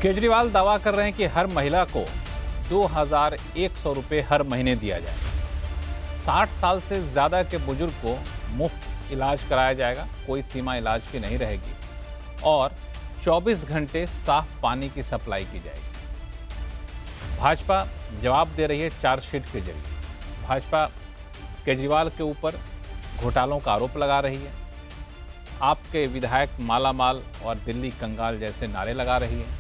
केजरीवाल दावा कर रहे हैं कि हर महिला को 2100 रुपये हर महीने दिया जाए। 60 साल से ज़्यादा के बुजुर्ग को मुफ्त इलाज कराया जाएगा, कोई सीमा इलाज की नहीं रहेगी और 24 घंटे साफ पानी की सप्लाई की जाएगी। भाजपा जवाब दे रही है चार्जशीट के जरिए। भाजपा केजरीवाल के ऊपर घोटालों का आरोप लगा रही है। आपके विधायक मालामाल और दिल्ली कंगाल जैसे नारे लगा रही है।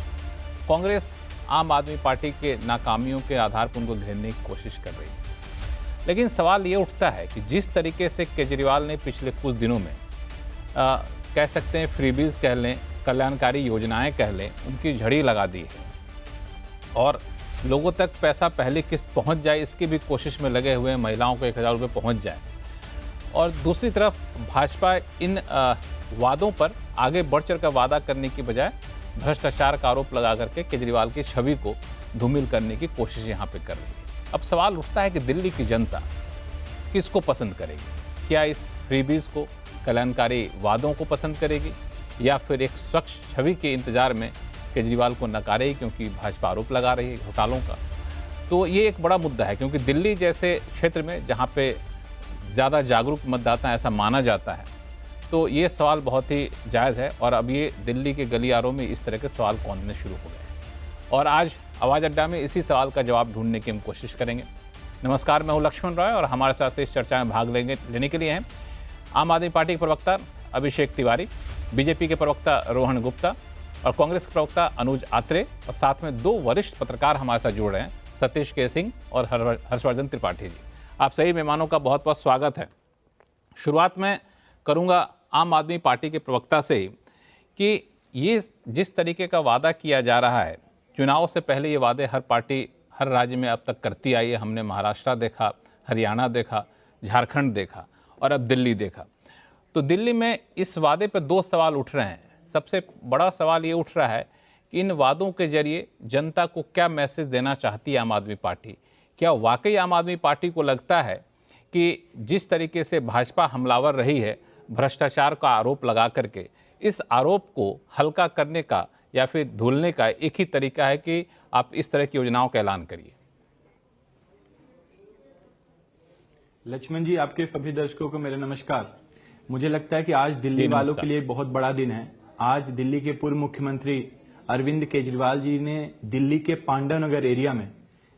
कांग्रेस आम आदमी पार्टी के नाकामियों के आधार पर उनको घेरने की कोशिश कर रही है। लेकिन सवाल ये उठता है कि जिस तरीके से केजरीवाल ने पिछले कुछ दिनों में कह सकते हैं फ्रीबीज कह लें, कल्याणकारी योजनाएं कह लें, उनकी झड़ी लगा दी है और लोगों तक पैसा पहली किस्त पहुंच जाए इसकी भी कोशिश में लगे हुए हैं, महिलाओं को 1000 रुपये पहुँच जाए। और दूसरी तरफ भाजपा इन वादों पर आगे बढ़ चढ़ कर वादा करने की बजाय भ्रष्टाचार का आरोप लगा करके केजरीवाल की छवि को धूमिल करने की कोशिश यहाँ पे कर रही है। अब सवाल उठता है कि दिल्ली की जनता किसको पसंद करेगी? क्या इस फ्रीबीज को, कल्याणकारी वादों को पसंद करेगी या फिर एक स्वच्छ छवि के इंतजार में केजरीवाल को नकारेगी क्योंकि भाजपा आरोप लगा रही है घोटालों का? तो ये एक बड़ा मुद्दा है क्योंकि दिल्ली जैसे क्षेत्र में जहाँ पे ज़्यादा जागरूक मतदाता ऐसा माना जाता है, तो ये सवाल बहुत ही जायज़ है और अब ये दिल्ली के गलियारों में इस तरह के सवाल कौंधने शुरू हो गए हैं और आज आवाज़ अड्डा में इसी सवाल का जवाब ढूंढने की हम कोशिश करेंगे। नमस्कार, मैं हूं लक्ष्मण रॉय और हमारे साथ इस चर्चा में भाग लेने के लिए हैं आम आदमी पार्टी के प्रवक्ता अभिषेक तिवारी, बीजेपी के प्रवक्ता रोहन गुप्ता और कांग्रेस के प्रवक्ता अनुज आत्रे और साथ में 2 वरिष्ठ पत्रकार हमारे साथ जुड़ रहे हैं, सतीश के सिंह और हर्षवर्धन त्रिपाठी जी। आप सभी मेहमानों का बहुत बहुत स्वागत है। शुरुआत में करूंगा आम आदमी पार्टी के प्रवक्ता से ही कि ये जिस तरीके का वादा किया जा रहा है, चुनाव से पहले ये वादे हर पार्टी हर राज्य में अब तक करती आई है। हमने महाराष्ट्र देखा, हरियाणा देखा, झारखंड देखा और अब दिल्ली देखा। तो दिल्ली में इस वादे पर 2 सवाल उठ रहे हैं। सबसे बड़ा सवाल ये उठ रहा है कि इन वादों के जरिए जनता को क्या मैसेज देना चाहती है आम आदमी पार्टी? क्या वाकई आम आदमी पार्टी को लगता है कि जिस तरीके से भाजपा हमलावर रही है भ्रष्टाचार का आरोप लगा करके, इस आरोप को हल्का करने का या फिर धुलने का एक ही तरीका है कि आप इस तरह की योजनाओं का ऐलान करिए? लक्ष्मण जी, आपके सभी दर्शकों को मेरा नमस्कार। मुझे लगता है कि आज दिल्ली वालों के लिए बहुत बड़ा दिन है। आज दिल्ली के पूर्व मुख्यमंत्री अरविंद केजरीवाल जी ने दिल्ली के पांडवनगर एरिया में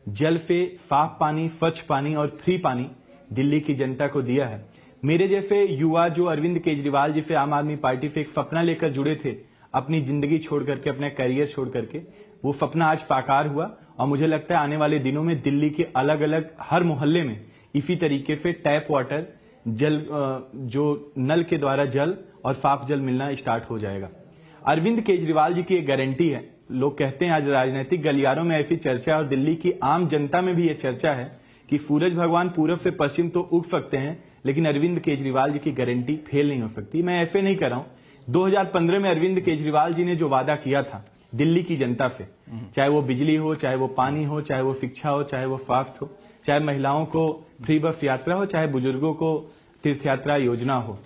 जल से साफ पानी, स्वच्छ पानी और फ्री पानी दिल्ली की जनता को दिया है। मेरे जैसे युवा जो अरविंद केजरीवाल जी से, आम आदमी पार्टी से एक सपना लेकर जुड़े थे, अपनी जिंदगी छोड़ करके, अपना करियर छोड़ करके, वो सपना आज साकार हुआ और मुझे लगता है आने वाले दिनों में दिल्ली के अलग अलग हर मोहल्ले में इसी तरीके से टैप वाटर, जल, जो नल के द्वारा जल और साफ जल मिलना स्टार्ट हो जाएगा। अरविंद केजरीवाल जी की एक गारंटी है। लोग कहते हैं आज राजनीतिक गलियारों में ऐसी चर्चा है और दिल्ली की आम जनता में भी ये चर्चा है कि सूरज भगवान पूरब से पश्चिम तो उग सकते हैं लेकिन अरविंद केजरीवाल जी की गारंटी फेल नहीं हो सकती। मैं ऐसे नहीं कर रहा हूं। 2015 में अरविंद केजरीवाल जी ने जो वादा किया था दिल्ली की जनता से, चाहे वो बिजली हो, चाहे वो पानी हो, चाहे वो शिक्षा हो, चाहे वो स्वास्थ्य हो, चाहे महिलाओं को फ्री बस यात्रा हो, चाहे बुजुर्गों को तीर्थ यात्रा योजना हो,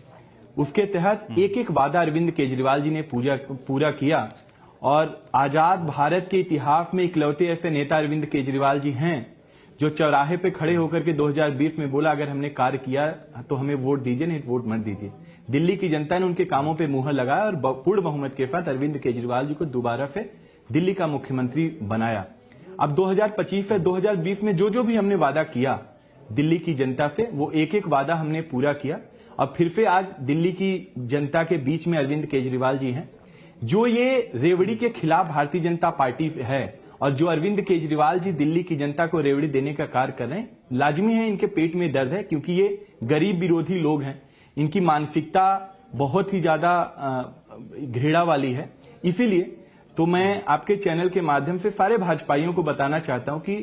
उसके तहत एक एक वादा अरविंद केजरीवाल जी ने पूरा किया। और आजाद भारत के इतिहास में इकलौते ऐसे नेता अरविंद केजरीवाल जी हैं जो चौराहे पे खड़े होकर के 2020 में बोला अगर हमने कार्य किया तो हमें वोट दीजिए, नहीं वोट मत दीजिए। दिल्ली की जनता ने उनके कामों पे मुहर लगाया और पूर्ण बहुमत के साथ अरविंद केजरीवाल जी को दोबारा से दिल्ली का मुख्यमंत्री बनाया। अब 2025 से 2020 में जो भी हमने वादा किया दिल्ली की जनता से, वो एक एक वादा हमने पूरा किया और फिर से आज दिल्ली की जनता के बीच में अरविंद केजरीवाल जी हैं। जो ये रेवड़ी के खिलाफ भारतीय जनता पार्टी है और जो अरविंद केजरीवाल जी दिल्ली की जनता को रेवड़ी देने का कार्य कर रहे हैं, लाजमी है इनके पेट में दर्द है क्योंकि ये गरीब विरोधी लोग हैं। इनकी मानसिकता बहुत ही ज्यादा घृणा वाली है। इसीलिए तो मैं आपके चैनल के माध्यम से सारे भाजपाइयों को बताना चाहता हूं कि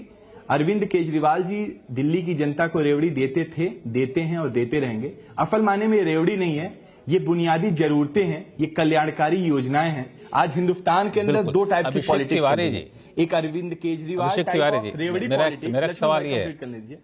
अरविंद केजरीवाल जी दिल्ली की जनता को रेवड़ी देते थे, देते हैं और देते रहेंगे। असल माने में ये रेवड़ी नहीं है, ये बुनियादी जरूरतें हैं, ये कल्याणकारी योजनाएं हैं। आज हिंदुस्तान के अंदर 2 टाइप की पॉलिटिक्स, एक अरविंद केजरीवाल टाइप रेवड़ी पॉलिटिक्स। मेरा सवाल ये है, कर लीजिए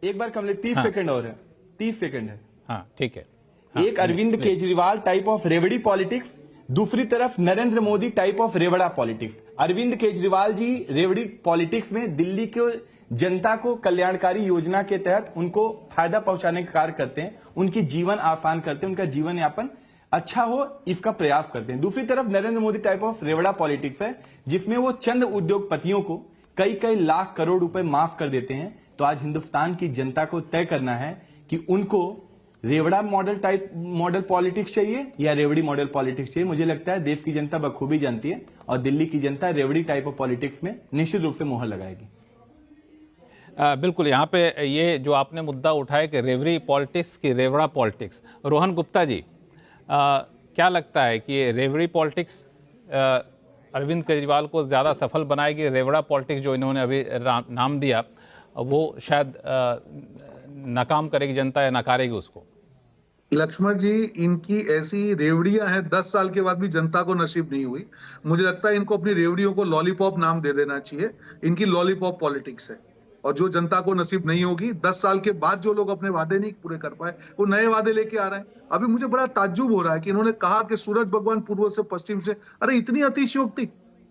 एक बार कंप्लीट, 30 सेकंड और है, 30 सेकंड है। हाँ ठीक है। एक अरविंद केजरीवाल टाइप ऑफ रेवड़ी पॉलिटिक्स दूसरी तरफ नरेंद्र मोदी टाइप ऑफ रेवड़ा पॉलिटिक्स। अरविंद केजरीवाल जी रेवड़ी पॉलिटिक्स में दिल्ली के जनता को कल्याणकारी योजना के तहत उनको फायदा पहुंचाने का कार्य करते हैं, उनकी जीवन आसान करते हैं, उनका जीवन यापन अच्छा हो इसका प्रयास करते हैं। दूसरी तरफ नरेंद्र मोदी टाइप ऑफ रेवड़ा पॉलिटिक्स है जिसमें वो चंद उद्योगपतियों को कई कई लाख करोड़ रुपए माफ कर देते हैं। तो आज हिंदुस्तान की जनता को तय करना है कि उनको रेवड़ा मॉडल पॉलिटिक्स चाहिए या रेवड़ी मॉडल पॉलिटिक्स चाहिए। मुझे लगता है देश की जनता बखूबी जानती है और दिल्ली की जनता रेवड़ी टाइप ऑफ पॉलिटिक्स में निश्चित रूप से मोहर लगाएगी। बिल्कुल, यहाँ पे ये जो आपने मुद्दा उठाया कि रेवड़ी पॉलिटिक्स की रेवड़ा पॉलिटिक्स, रोहन गुप्ता जी क्या लगता है कि ये रेवड़ी पॉलिटिक्स अरविंद केजरीवाल को ज़्यादा सफल बनाएगी? रेवड़ा पॉलिटिक्स जो इन्होंने अभी नाम दिया वो शायद नाकाम करेगी जनता या नकारेगी उसको? लक्ष्मण जी, इनकी ऐसी रेवड़ियां हैं 10 साल के बाद भी जनता को नसीब नहीं हुई। मुझे लगता है इनको अपनी रेवड़ियों को लॉलीपॉप नाम दे देना चाहिए। इनकी लॉलीपॉप पॉलिटिक्स है और जो जनता को नसीब नहीं होगी, 10 साल के बाद जो लोग अपने वादे नहीं पूरे कर पाए वो नए वादे लेके आ रहे हैं। अभी मुझे बड़ा ताज्जुब हो रहा है कि इन्होंने कहा कि सूरज भगवान पूर्व से पश्चिम से, अरे इतनी अतिशयोक्ति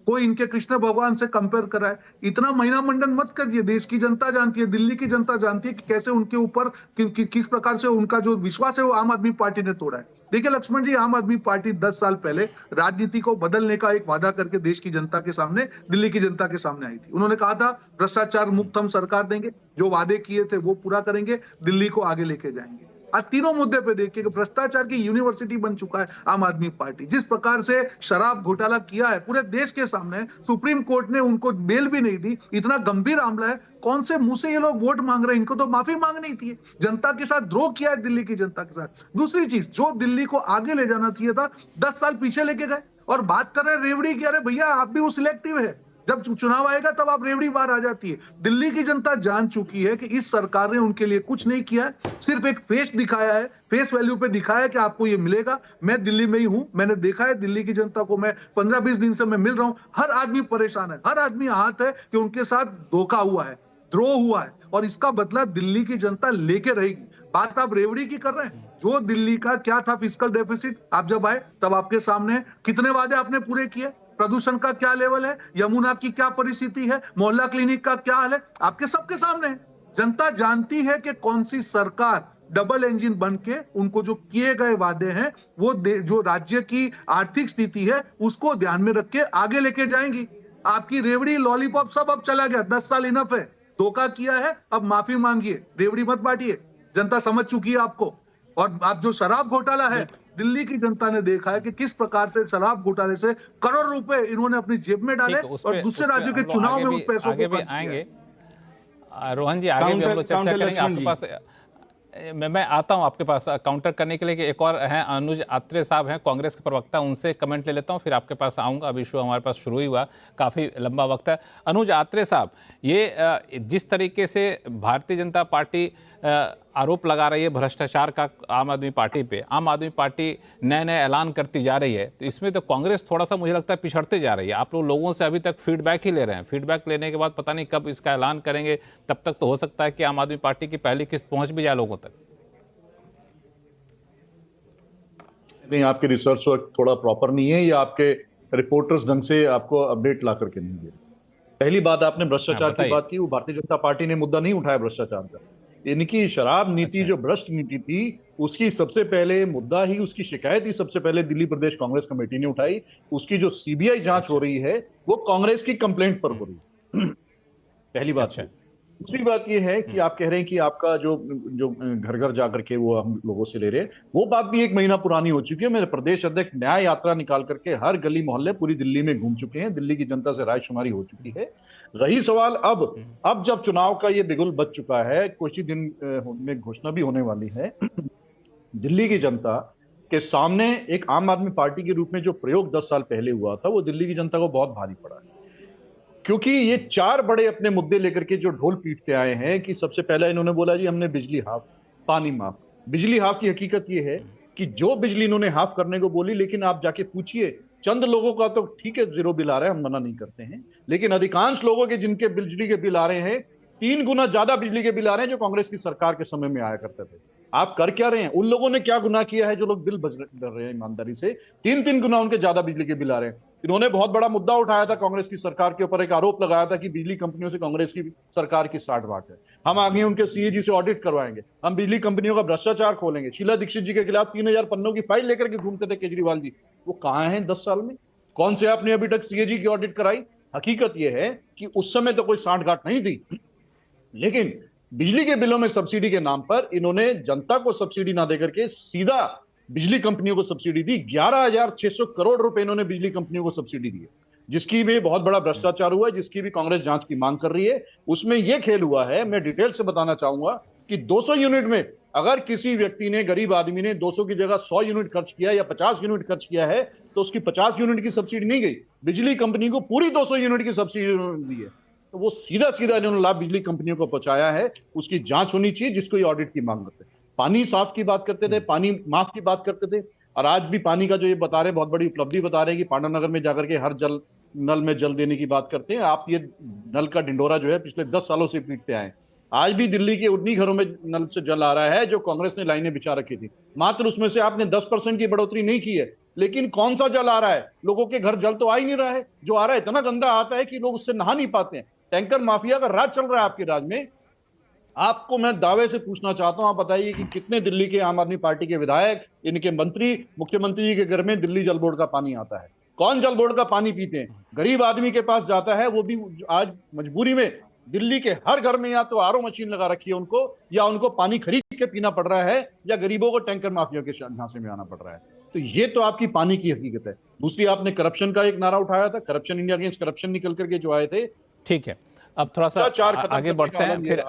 कोई इनके कृष्ण भगवान से कंपेयर कराए। इतना महीना मंडन मत करिए। देश की जनता जानती है, दिल्ली की जनता जानती है कि कैसे उनके ऊपर किस प्रकार से उनका जो विश्वास है वो आम आदमी पार्टी ने तोड़ा है। देखिए लक्ष्मण जी, आम आदमी पार्टी 10 साल पहले राजनीति को बदलने का एक वादा करके देश की जनता के सामने, दिल्ली की जनता के सामने आई थी। उन्होंने कहा था भ्रष्टाचार मुक्त हम सरकार देंगे, जो वादे किए थे वो पूरा करेंगे, दिल्ली को आगे लेके जाएंगे। आज तीनों मुद्दे पे देखिए कि भ्रष्टाचार की यूनिवर्सिटी बन चुका है आम आदमी पार्टी। जिस प्रकार से शराब घोटाला किया है पूरे देश के सामने, सुप्रीम कोर्ट ने उनको बेल भी नहीं दी। इतना गंभीर मामला है, कौन से मुंह से ये लोग वोट मांग रहे हैं? इनको तो माफी मांगनी थी। जनता के साथ द्रोह किया है दिल्ली की जनता के साथ। दूसरी चीज, जो दिल्ली को आगे ले जाना चाहिए था 10 साल पीछे लेके गए और बात कर रहे हैं रेवड़ी की। अरे भैया, आप भी वो सिलेक्टिव है, जब चुनाव आएगा तब आप रेवड़ी बाहर आ जाती है। दिल्ली की जनता जान चुकी है कि इस सरकार ने उनके लिए कुछ नहीं किया है, सिर्फ एक फेस दिखाया है, फेस वैल्यू पे दिखाया है कि आपको ये मिलेगा। मैं दिल्ली में ही हूं, मैंने देखा है दिल्ली की जनता को, मैं 15-20 दिन से मैं मिल रहा हूं। हर आदमी परेशान है, हर आदमी आहत है कि उनके साथ धोखा हुआ है, द्रोह हुआ है और इसका बदला दिल्ली की जनता लेके रहेगी। बात आप रेवड़ी की कर रहे हैं, जो दिल्ली का क्या था फिस्कल डेफिसिट, आप जब आए तब आपके सामने कितने वादे आपने पूरे किए, प्रदूषण का क्या लेवल है, यमुना की क्या परिस्थिति है, मोहल्ला क्लिनिक का क्या हाल है, आपके सबके सामने है। जनता जानती है कि कौन सी सरकार डबल इंजन बन के उनको जो किए गए वादे हैं वो जो राज्य की आर्थिक स्थिति है उसको ध्यान में रख के आगे लेके जाएंगी। आपकी रेवड़ी लॉलीपॉप सब अब चला गया, 10 साल इनफ है। धोखा किया है, अब माफी मांगिए, रेवड़ी मत बांटिए। जनता समझ चुकी है आपको। और आप जो शराब घोटाला है, दिल्ली की जनता ने देखा है कि किस प्रकार से शराब घोटाले से करोड़ रुपए इन्होंने अपनी जेब में डाले और दूसरे राज्यों के चुनाव में उस पैसों को खर्च किया। रोहन जी, आगे भी हम लोग चर्चा करेंगे। आपके पास मैं आता हूं आपके पास काउंटर करने के लिए कि एक और हैं अनुज आत्रे साहब हैं, कांग्रेस के प्रवक्ता, उनसे कमेंट ले लेता हूं, फिर आपके पास आऊंगा। अभी शो हमारे पास शुरू ही हुआ, काफ़ी लंबा वक्त है। अनुज आत्रे साहब, ये जिस तरीके से भारतीय जनता पार्टी आरोप लगा रही है भ्रष्टाचार का आम आदमी पार्टी पे, आम आदमी पार्टी नए नए ऐलान करती जा रही है, तो इसमें तो कांग्रेस थोड़ा सा मुझे लगता है पिछड़ते जा रही है। आप लोगों से अभी तक फीडबैक ही ले रहे हैं, फीडबैक लेने के बाद पता नहीं कब इसका ऐलान करेंगे, तब तक तो हो सकता है कि आम आदमी पार्टी की पहली किस्त पहुंच भी जाए लोगों तक। नहीं, आपके रिसर्च वर्क थोड़ा प्रॉपर नहीं है या आपके रिपोर्टर्स ढंग से आपको अपडेट ला करके नहीं दे। पहली बात, आपने भ्रष्टाचार की बात की, वो भारतीय जनता पार्टी ने मुद्दा नहीं उठाया भ्रष्टाचार का। इनकी शराब नीति जो भ्रष्ट नीति थी उसकी सबसे पहले मुद्दा ही, उसकी शिकायत ही सबसे पहले दिल्ली प्रदेश कांग्रेस कमेटी ने उठाई। उसकी जो सीबीआई जांच हो रही है वो कांग्रेस की कंप्लेंट पर हो रही है। पहली बात। दूसरी बात ये है कि आप कह रहे हैं कि आपका जो घर घर जाकर के वो हम लोगों से ले रहे हैं, वो बात भी 1 महीना पुरानी हो चुकी है। मेरे प्रदेश अध्यक्ष न्याय यात्रा निकाल करके हर गली मोहल्ले पूरी दिल्ली में घूम चुके हैं, दिल्ली की जनता से रायशुमारी हो चुकी है। रही सवाल अब जब चुनाव का ये बिगुल बच चुका है, कुछ ही दिन में घोषणा भी होने वाली है, दिल्ली की जनता के सामने एक आम आदमी पार्टी के रूप में जो प्रयोग 10 साल पहले हुआ था वो दिल्ली की जनता को बहुत भारी पड़ा है। क्योंकि ये 4 बड़े अपने मुद्दे लेकर के जो ढोल पीटते आए हैं कि सबसे पहले इन्होंने बोला जी हमने बिजली हाफ, पानी माफ। बिजली हाफ की हकीकत ये है कि जो बिजली इन्होंने हाफ करने को बोली, लेकिन आप जाके पूछिए, चंद लोगों का तो ठीक है जीरो बिल आ रहा है, हम मना नहीं करते हैं, लेकिन अधिकांश लोगों के जिनके बिजली के बिल आ रहे हैं 3 गुना ज्यादा बिजली के बिल आ रहे हैं जो कांग्रेस की सरकार के समय में आया करते थे। आप कर क्या रहे हैं? उन लोगों ने क्या गुनाह किया है जो लोग बिल भर रहे हैं ईमानदारी से? 3-3 गुना उनके ज्यादा बिजली के बिल आ रहे हैं। इन्होंने बहुत बड़ा मुद्दा उठाया था कांग्रेस की सरकार के ऊपर, एक आरोप लगाया था कि बिजली कंपनियों से कांग्रेस की सरकार की साठ-बाट है। हम आगे उनके सीएजी से ऑडिट करवाएंगे, हम बिजली कंपनियों का भ्रष्टाचार खोलेंगे। शीला दीक्षित जी के खिलाफ 3000 पन्नों की फाइल लेकर के घूमते थे केजरीवाल जी, वो कहां हैं 10 साल में? कौन से आपने अभी तक सीएजी की ऑडिट कराई? हकीकत यह है कि उस समय तो कोई सांठ-गांठ नहीं थी, लेकिन बिजली के बिलों में सब्सिडी के नाम पर इन्होंने जनता को सब्सिडी ना देकर के सीधा बिजली कंपनियों को सब्सिडी दी। 11,600 करोड़ रुपए इन्होंने बिजली कंपनियों को सब्सिडी दी है, जिसकी भी बहुत बड़ा भ्रष्टाचार हुआ है, जिसकी भी कांग्रेस जांच की मांग कर रही है। उसमें यह खेल हुआ है, मैं डिटेल से बताना चाहूंगा कि 200 यूनिट में अगर किसी व्यक्ति ने, गरीब आदमी ने 200 की जगह 100 यूनिट खर्च किया या 50 यूनिट खर्च किया है, तो उसकी 50 यूनिट की सब्सिडी नहीं गई, बिजली कंपनी को पूरी 200 यूनिट की सब्सिडी दी है। तो वो सीधा सीधा इन्होंने लाभ बिजली कंपनियों को पहुंचाया है। उसकी जांच होनी चाहिए, जिसको ये ऑडिट की मांग करते हैं। पानी साफ की बात करते थे, पानी माफ की बात करते थे, और आज भी पानी का जो ये बता रहे हैं, बहुत बड़ी उपलब्धि बता रहे हैं कि पांडवनगर में जाकर के हर नल में जल देने की बात करते हैं। आप ये नल का ढिंडोरा जो है पिछले 10 सालों से पीटते आए। आज भी दिल्ली के उन्हीं घरों में नल से जल आ रहा है जो कांग्रेस ने लाइनें बिछा रखी थी। मात्र उसमें से आपने 10% की बढ़ोतरी नहीं की है, लेकिन कौन सा जल आ रहा है? लोगों के घर जल तो आ ही नहीं रहा है। जो आ रहा है इतना गंदा आता है कि लोग उससे नहा नहीं पाते हैं। टैंकर माफिया का राज चल रहा है आपके राज में। आपको मैं दावे से पूछना चाहता हूं, आप बताइए कि कितने दिल्ली के आम आदमी पार्टी के विधायक, इनके मंत्री, मुख्यमंत्री जी के घर में दिल्ली जल बोर्ड का पानी आता है? कौन जल बोर्ड का पानी पीते हैं? गरीब आदमी के पास जाता है, वो भी आज मजबूरी में दिल्ली के हर घर में या तो आरओ मशीन लगा रखी है उनको, या उनको पानी खरीद के पीना पड़ रहा है, या गरीबों को टैंकर माफिया के झांसे में आना पड़ रहा है। तो ये तो आपकी पानी की हकीकत है। दूसरी, आपने करप्शन का एक नारा उठाया था, करप्शन इंडिया अगेंस्ट करप्शन निकल करके जो आए थे। ठीक है, अब थोड़ा सा आगे बढ़ते हैं। फिर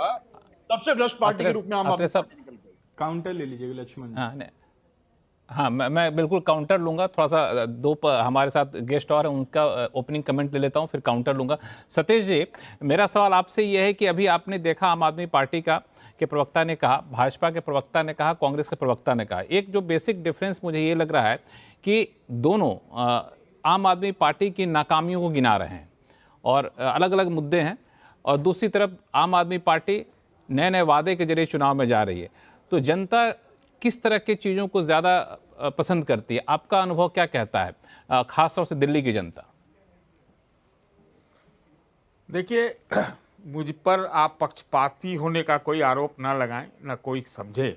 सबसे भ्रष्ट पार्टी के रूप में आम आदमी पार्टी निकल गई। काउंटर ले लीजिएगा लक्ष्मण। हाँ, मैं बिल्कुल काउंटर लूंगा। थोड़ा सा हमारे साथ गेस्ट और हैं, उनका ओपनिंग कमेंट ले लेता हूं, फिर काउंटर लूंगा। सतीश जी, मेरा सवाल आपसे यह है कि अभी आपने देखा आम आदमी पार्टी के प्रवक्ता ने कहा, भाजपा के प्रवक्ता ने कहा, कांग्रेस के प्रवक्ता ने कहा। एक जो बेसिक डिफरेंस मुझे ये लग रहा है कि दोनों आम आदमी पार्टी की नाकामियों को गिना रहे हैं और अलग अलग मुद्दे हैं, और दूसरी तरफ आम आदमी पार्टी नए नए वादे के जरिए चुनाव में जा रही है। तो जनता किस तरह की चीज़ों को ज़्यादा पसंद करती है? आपका अनुभव क्या कहता है, खासतौर से दिल्ली की जनता? देखिए, मुझ पर आप पक्षपाती होने का कोई आरोप ना लगाएं, ना कोई समझे।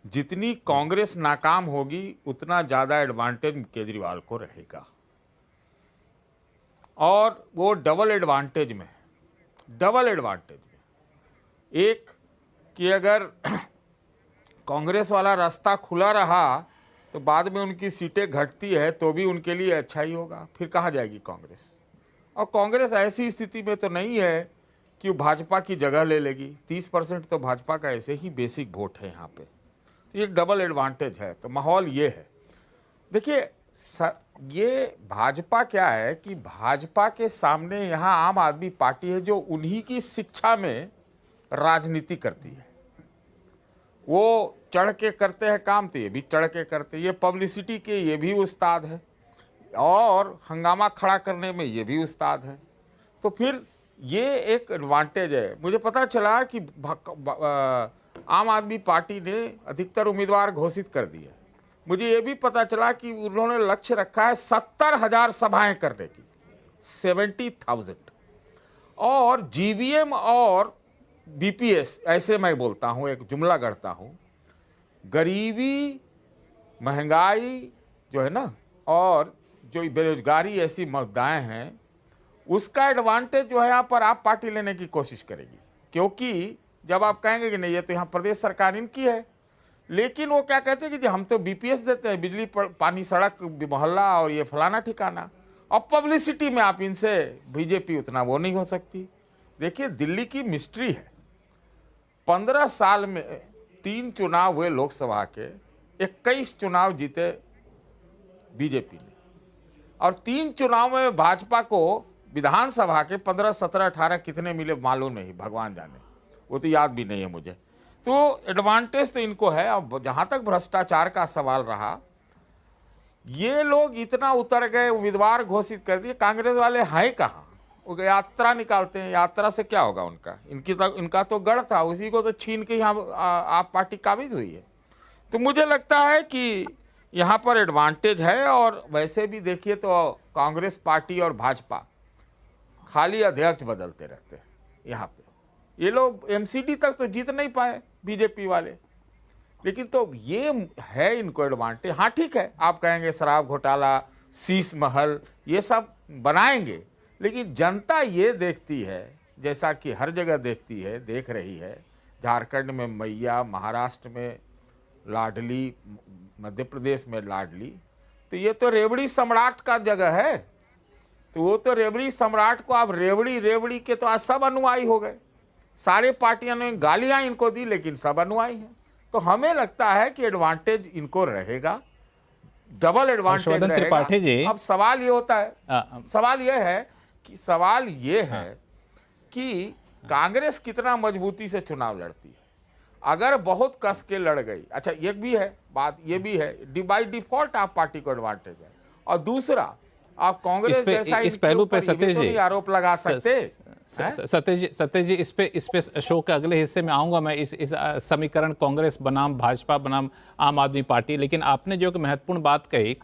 जितनी कांग्रेस नाकाम होगी उतना ज़्यादा एडवांटेज केजरीवाल को रहेगा, और वो डबल एडवांटेज में। एक कि अगर कांग्रेस वाला रास्ता खुला रहा तो बाद में उनकी सीटें घटती है तो भी उनके लिए अच्छा ही होगा, फिर कहाँ जाएगी कांग्रेस। और कांग्रेस ऐसी स्थिति में तो नहीं है कि वो भाजपा की जगह ले लेगी। 30% तो भाजपा का ऐसे ही बेसिक वोट है यहाँ पे, तो ये डबल एडवांटेज है। तो माहौल ये है। देखिए ये भाजपा क्या है कि भाजपा के सामने यहाँ आम आदमी पार्टी है जो उन्हीं की शिक्षा में राजनीति करती है। वो चढ़ के करते हैं काम, तो ये भी चढ़ के करते हैं। ये पब्लिसिटी के ये भी उस्ताद है, और हंगामा खड़ा करने में ये भी उस्ताद है। तो फिर ये एक एडवांटेज है। मुझे पता चला कि आम आदमी पार्टी ने अधिकतर उम्मीदवार घोषित कर दिए। मुझे ये भी पता चला कि उन्होंने लक्ष्य रखा है 70,000 सभाएं करने की, 70,000। और जीवीएम और बीपीएस, ऐसे मैं बोलता हूँ, एक जुमला गढ़ता हूँ, गरीबी, महंगाई जो है ना, और जो बेरोजगारी, ऐसी मुद्दाएं हैं, उसका एडवांटेज जो है यहाँ पर आप पार्टी लेने की कोशिश करेगी। क्योंकि जब आप कहेंगे कि नहीं ये तो यहाँ प्रदेश सरकार इनकी है, लेकिन वो क्या कहते हैं कि हम तो बीपीएस देते हैं, बिजली, पानी, सड़क, मोहल्ला और ये फलाना ठिकाना, और पब्लिसिटी में आप इनसे बीजेपी उतना वो नहीं हो सकती। देखिए दिल्ली की मिस्ट्री है। 15 साल में 3 चुनाव हुए लोकसभा के, 21 चुनाव जीते बीजेपी ने, और 3 चुनाव में भाजपा को विधानसभा के 15, 17, 18 कितने मिले मालूम नहीं, भगवान जाने, वो तो याद भी नहीं है मुझे। तो एडवांटेज तो इनको है। अब जहाँ तक भ्रष्टाचार का सवाल रहा, ये लोग इतना उतर गए, उम्मीदवार घोषित कर दिए। कांग्रेस वाले हैं कहाँ? वो यात्रा निकालते हैं, यात्रा से क्या होगा उनका? इनका तो गढ़ था, उसी को तो छीन के यहाँ आप पार्टी काबिज हुई है। तो मुझे लगता है कि यहाँ पर एडवांटेज है। और वैसे भी देखिए तो कांग्रेस पार्टी और भाजपा खाली अध्यक्ष बदलते रहते हैं यहाँ पे। ये लोग एमसीडी तक तो जीत नहीं पाए बीजेपी वाले, लेकिन तो ये है इनको एडवांटेज। हाँ ठीक है, आप कहेंगे शराब घोटाला, शीश महल, ये सब बनाएंगे, लेकिन जनता ये देखती है, जैसा कि हर जगह देखती है, देख रही है, झारखंड में मैया, महाराष्ट्र में लाडली, मध्य प्रदेश में लाडली, तो ये तो रेवड़ी सम्राट का जगह है। तो वो तो रेवड़ी सम्राट को आप रेवड़ी के तो आज सब अनुयायी हो गए। सारे पार्टियों ने गालियां इनको दी, लेकिन सब अनुयायी हैं। तो हमें लगता है कि एडवांटेज इनको रहेगा, डबल एडवांटेज त्रिपाठी जी, अब सवाल ये होता है, सवाल ये है कि कांग्रेस कितना मजबूती से चुनाव लड़ती है। अगर बहुत कस के लड़ गई, अच्छा एक भी है बात, ये भी है बाय डिफॉल्ट आप पार्टी को एडवांटेज है। और दूसरा, आप कांग्रेस जैसा इस पहलू पे सतीश जी आरोप लगा सकते। सतीश जी, इस पे शो के अगले हिस्से में आऊंगा मैं, इस समीकरण कांग्रेस बनाम भाजपा बनाम आम आदमी पार्टी। लेकिन आपने जो एक महत्वपूर्ण बात कही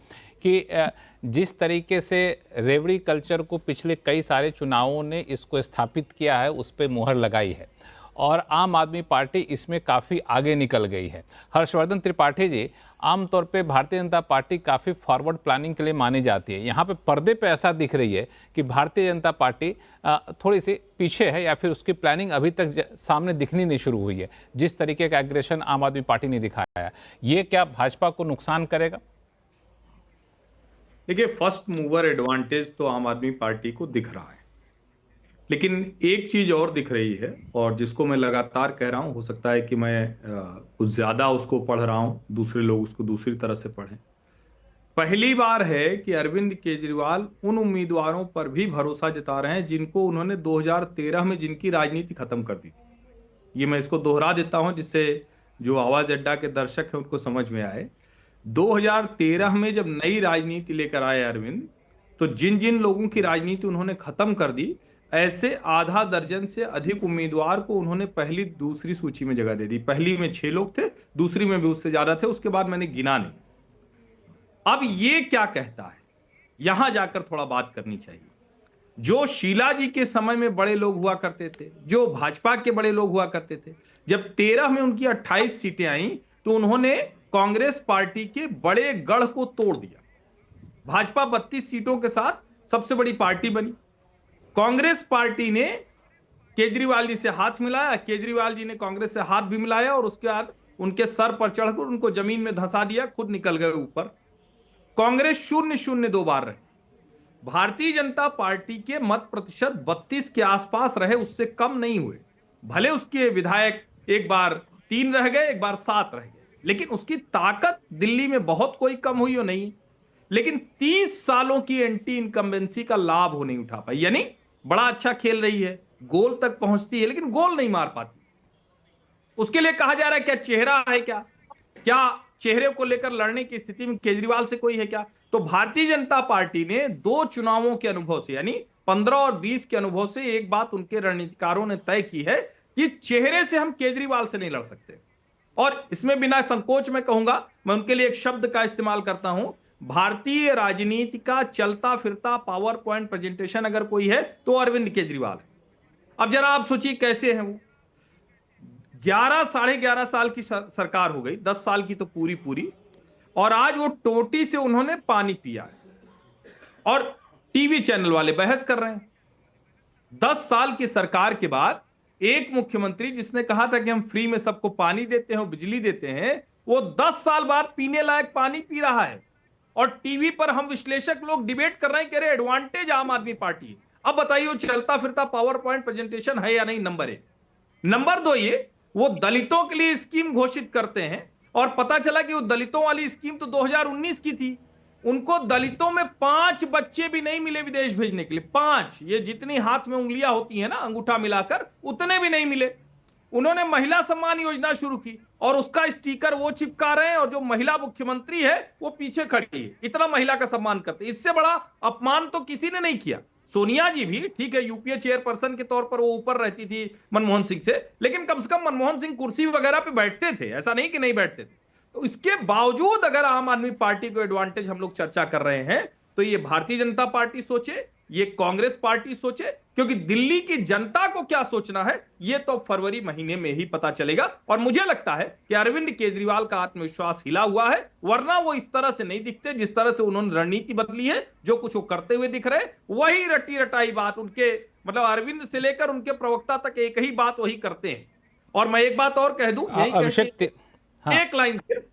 कि जिस तरीके से रेवड़ी कल्चर को पिछले कई सारे चुनावों ने इसको स्थापित किया है, उस पर मुहर लगाई है और आम आदमी पार्टी इसमें काफ़ी आगे निकल गई है। हर्षवर्धन त्रिपाठी जी, आमतौर पे भारतीय जनता पार्टी काफ़ी फॉरवर्ड प्लानिंग के लिए मानी जाती है। यहाँ पे पर्दे पे ऐसा दिख रही है कि भारतीय जनता पार्टी थोड़ी सी पीछे है, या फिर उसकी प्लानिंग अभी तक सामने दिखनी नहीं शुरू हुई है। जिस तरीके का एग्रेशन आम आदमी पार्टी ने दिखाया है, ये क्या भाजपा को नुकसान करेगा? देखिए, फर्स्ट मूवर एडवांटेज तो आम आदमी पार्टी को दिख रहा है, लेकिन एक चीज और दिख रही है, और जिसको मैं लगातार कह रहा हूं, हो सकता है कि मैं कुछ ज्यादा उसको पढ़ रहा हूं, दूसरे लोग उसको दूसरी तरह से पढ़ें। पहली बार है कि अरविंद केजरीवाल उन उम्मीदवारों पर भी भरोसा जता रहे हैं जिनको उन्होंने 2013 में जिनकी राजनीति खत्म कर दी थी। ये मैं इसको दोहरा देता हूं, जिससे जो आवाज अड्डा के दर्शक हैं उनको समझ में आए। 2013 में जब नई राजनीति लेकर आए अरविंद, तो जिन जिन लोगों की राजनीति उन्होंने खत्म कर दी, ऐसे आधा दर्जन से अधिक उम्मीदवार को उन्होंने पहली दूसरी सूची में जगह दे दी। पहली में 6 लोग थे, दूसरी में भी उससे ज्यादा थे, उसके बाद मैंने गिना नहीं। अब ये क्या कहता है, यहां जाकर थोड़ा बात करनी चाहिए। जो शीला जी के समय में बड़े लोग हुआ करते थे, जो भाजपा के बड़े लोग हुआ करते थे, जब 13 में उनकी 28 सीटें आई तो उन्होंने कांग्रेस पार्टी के बड़े गढ़ को तोड़ दिया। भाजपा 32 सीटों के साथ सबसे बड़ी पार्टी बनी। कांग्रेस पार्टी ने केजरीवाल जी से हाथ मिलाया, केजरीवाल जी ने कांग्रेस से हाथ भी मिलाया, और उसके बाद उनके सर पर चढ़कर उनको जमीन में धंसा दिया, खुद निकल गए ऊपर। कांग्रेस 0-0 2 बार रहे। भारतीय जनता पार्टी के मत प्रतिशत 32 के आसपास रहे, उससे कम नहीं हुए। भले उसके विधायक एक बार 3 रह गए, एक बार 7 रह गए, लेकिन उसकी ताकत दिल्ली में बहुत कोई कम हुई हो नहीं। लेकिन 30 सालों की एंटी इनकम्बेंसी का लाभ वो नहीं उठा पाई। यानी बड़ा अच्छा खेल रही है, गोल तक पहुंचती है, लेकिन गोल नहीं मार पाती। उसके लिए कहा जा रहा है क्या चेहरा है, क्या चेहरे को लेकर लड़ने की स्थिति में केजरीवाल से कोई है क्या? तो भारतीय जनता पार्टी ने 2 चुनावों के अनुभव से, यानी 15 और 20 के अनुभव से, एक बात उनके रणनीतिकारों ने तय की है कि चेहरे से हम केजरीवाल से नहीं लड़ सकते। और इसमें बिना संकोच में कहूंगा, मैं उनके लिए एक शब्द का इस्तेमाल करता हूं, भारतीय राजनीति का चलता फिरता पावर पॉइंट प्रेजेंटेशन अगर कोई है तो अरविंद केजरीवाल है। अब जरा आप सोचिए कैसे हैं वो। 11 साढ़े 11 साल की सरकार हो गई, 10 साल की तो पूरी, और आज वो टोटी से उन्होंने पानी पिया है और टीवी चैनल वाले बहस कर रहे हैं। 10 साल की सरकार के बाद एक मुख्यमंत्री जिसने कहा था कि हम फ्री में सबको पानी देते हैं, बिजली देते हैं, वो 10 साल बाद पीने लायक पानी पी रहा है। और टीवी पर हम विश्लेषक लोग डिबेट कर रहे हैं कि अरे एडवांटेज आम आदमी पार्टी। अब बताइए वो चलता फिरता पावर पॉइंट प्रेजेंटेशन है या नहीं? नंबर 1। नंबर 2, ये वो दलितों के लिए स्कीम घोषित करते हैं, और पता चला कि वो दलितों वाली स्कीम तो 2019 की थी। उनको दलितों में 5 बच्चे भी नहीं मिले विदेश भेजने के लिए। 5, ये जितनी हाथ में उंगलियां होती है ना अंगूठा मिलाकर, उतने भी नहीं मिले। उन्होंने महिला सम्मान योजना शुरू की और उसका स्टिकर वो चिपका रहे हैं, और जो महिला मुख्यमंत्री है वो पीछे खड़ी है। इतना महिला का सम्मान करते, इससे बड़ा अपमान तो किसी ने नहीं किया। सोनिया जी भी ठीक है, यूपीए चेयरपर्सन के तौर पर वो ऊपर रहती थी मनमोहन सिंह से, लेकिन कम से कम मनमोहन सिंह कुर्सी वगैरह पे बैठते थे, ऐसा नहीं कि नहीं बैठते थे। तो इसके बावजूद अगर आम आदमी पार्टी को एडवांटेज हम लोग चर्चा कर रहे हैं, तो ये भारतीय जनता पार्टी सोचे, ये कांग्रेस पार्टी सोचे, क्योंकि दिल्ली की जनता को क्या सोचना है ये तो फरवरी महीने में ही पता चलेगा। और मुझे लगता है कि अरविंद केजरीवाल का आत्मविश्वास हिला हुआ है, वरना वो इस तरह से नहीं दिखते जिस तरह से उन्होंने रणनीति बदली है। जो कुछ वो करते हुए दिख रहे, वही रटी रटाई बात उनके, मतलब अरविंद से लेकर उनके प्रवक्ता तक एक ही बात वही करते हैं। और मैं एक बात और कह दूं, एक लाइन सिर्फ,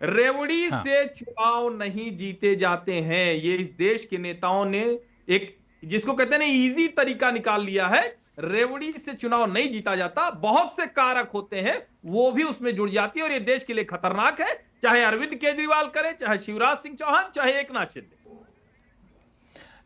रेवड़ी से चुनाव नहीं जीते जाते हैं। ये इस देश के नेताओं ने एक, जिसको कहते हैं ना, इजी तरीका निकाल लिया है। रेवड़ी से चुनाव नहीं जीता जाता, बहुत से कारक होते हैं, वो भी उसमें जुड़ जाती है, और ये देश के लिए खतरनाक है। चाहे अरविंद केजरीवाल करे, चाहे शिवराज सिंह चौहान, चाहे एकनाथ शिंदे।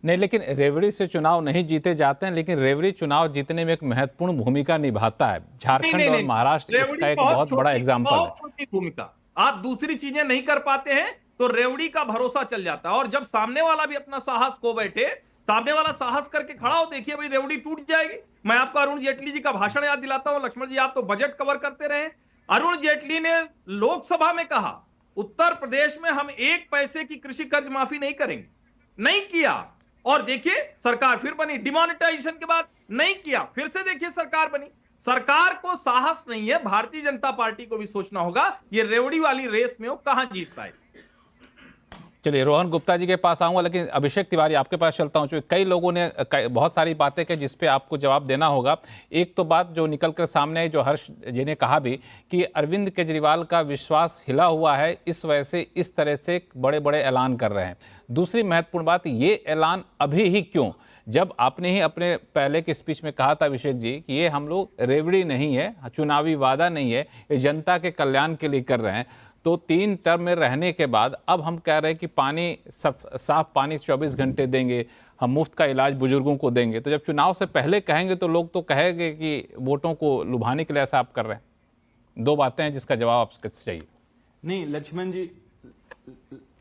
नहीं, लेकिन रेवड़ी से चुनाव नहीं जीते जाते हैं, लेकिन रेवड़ी चुनाव जीतने में एक महत्वपूर्ण भूमिका निभाता है। झारखंड और महाराष्ट्र इसका एक बहुत बड़ा एग्जाम्पल है। छोटी भूमिका, आप दूसरी चीजें नहीं कर पाते हैं तो रेवड़ी का भरोसा चल जाता है। और जब सामने वाला भी अपना साहस खो बैठे, सामने वाला साहस करके खड़ा हो, देखिए भाई रेवड़ी टूट जाएगी। मैं आपको अरुण जेटली जी का भाषण याद दिलाता हूं। लक्ष्मण जी, आप तो बजट कवर करते रहे। अरुण जेटली ने लोकसभा में कहा, उत्तर प्रदेश में हम 1 पैसे की कृषि कर्ज माफी नहीं करेंगे, नहीं किया। और देखिए सरकार फिर बनी, डिमोनेटाइजेशन के बाद नहीं किया, फिर से देखिए सरकार बनी। सरकार को साहस नहीं है, भारतीय जनता पार्टी को भी सोचना होगा ये रेवड़ी वाली रेस में वो कहां जीत पाए। चलिए, रोहन गुप्ता जी के पास आऊंगा, लेकिन अभिषेक तिवारी आपके पास चलता हूं। क्योंकि कई लोगों ने बहुत सारी बातें कही जिस पे आपको जवाब देना होगा। एक तो बात जो निकल कर सामने आई, जो हर्ष जी ने कहा भी, कि अरविंद केजरीवाल का विश्वास हिला हुआ है, इस वजह से इस तरह से बड़े बड़े ऐलान कर रहे हैं। दूसरी महत्वपूर्ण बात, ये ऐलान अभी ही क्यों, जब आपने ही अपने पहले की स्पीच में कहा था अभिषेक जी कि ये हम लोग रेवड़ी नहीं है, चुनावी वादा नहीं है, ये जनता के कल्याण के लिए कर रहे हैं। तो 3 टर्म में रहने के बाद अब हम कह रहे हैं कि पानी साफ पानी 24 घंटे देंगे, हम मुफ्त का इलाज बुजुर्गों को देंगे। तो जब चुनाव से पहले कहेंगे तो लोग तो कहेंगे कि वोटों को लुभाने के लिए ऐसा आप कर रहे हैं। 2 बातें हैं जिसका जवाब आपसे चाहिए। नहीं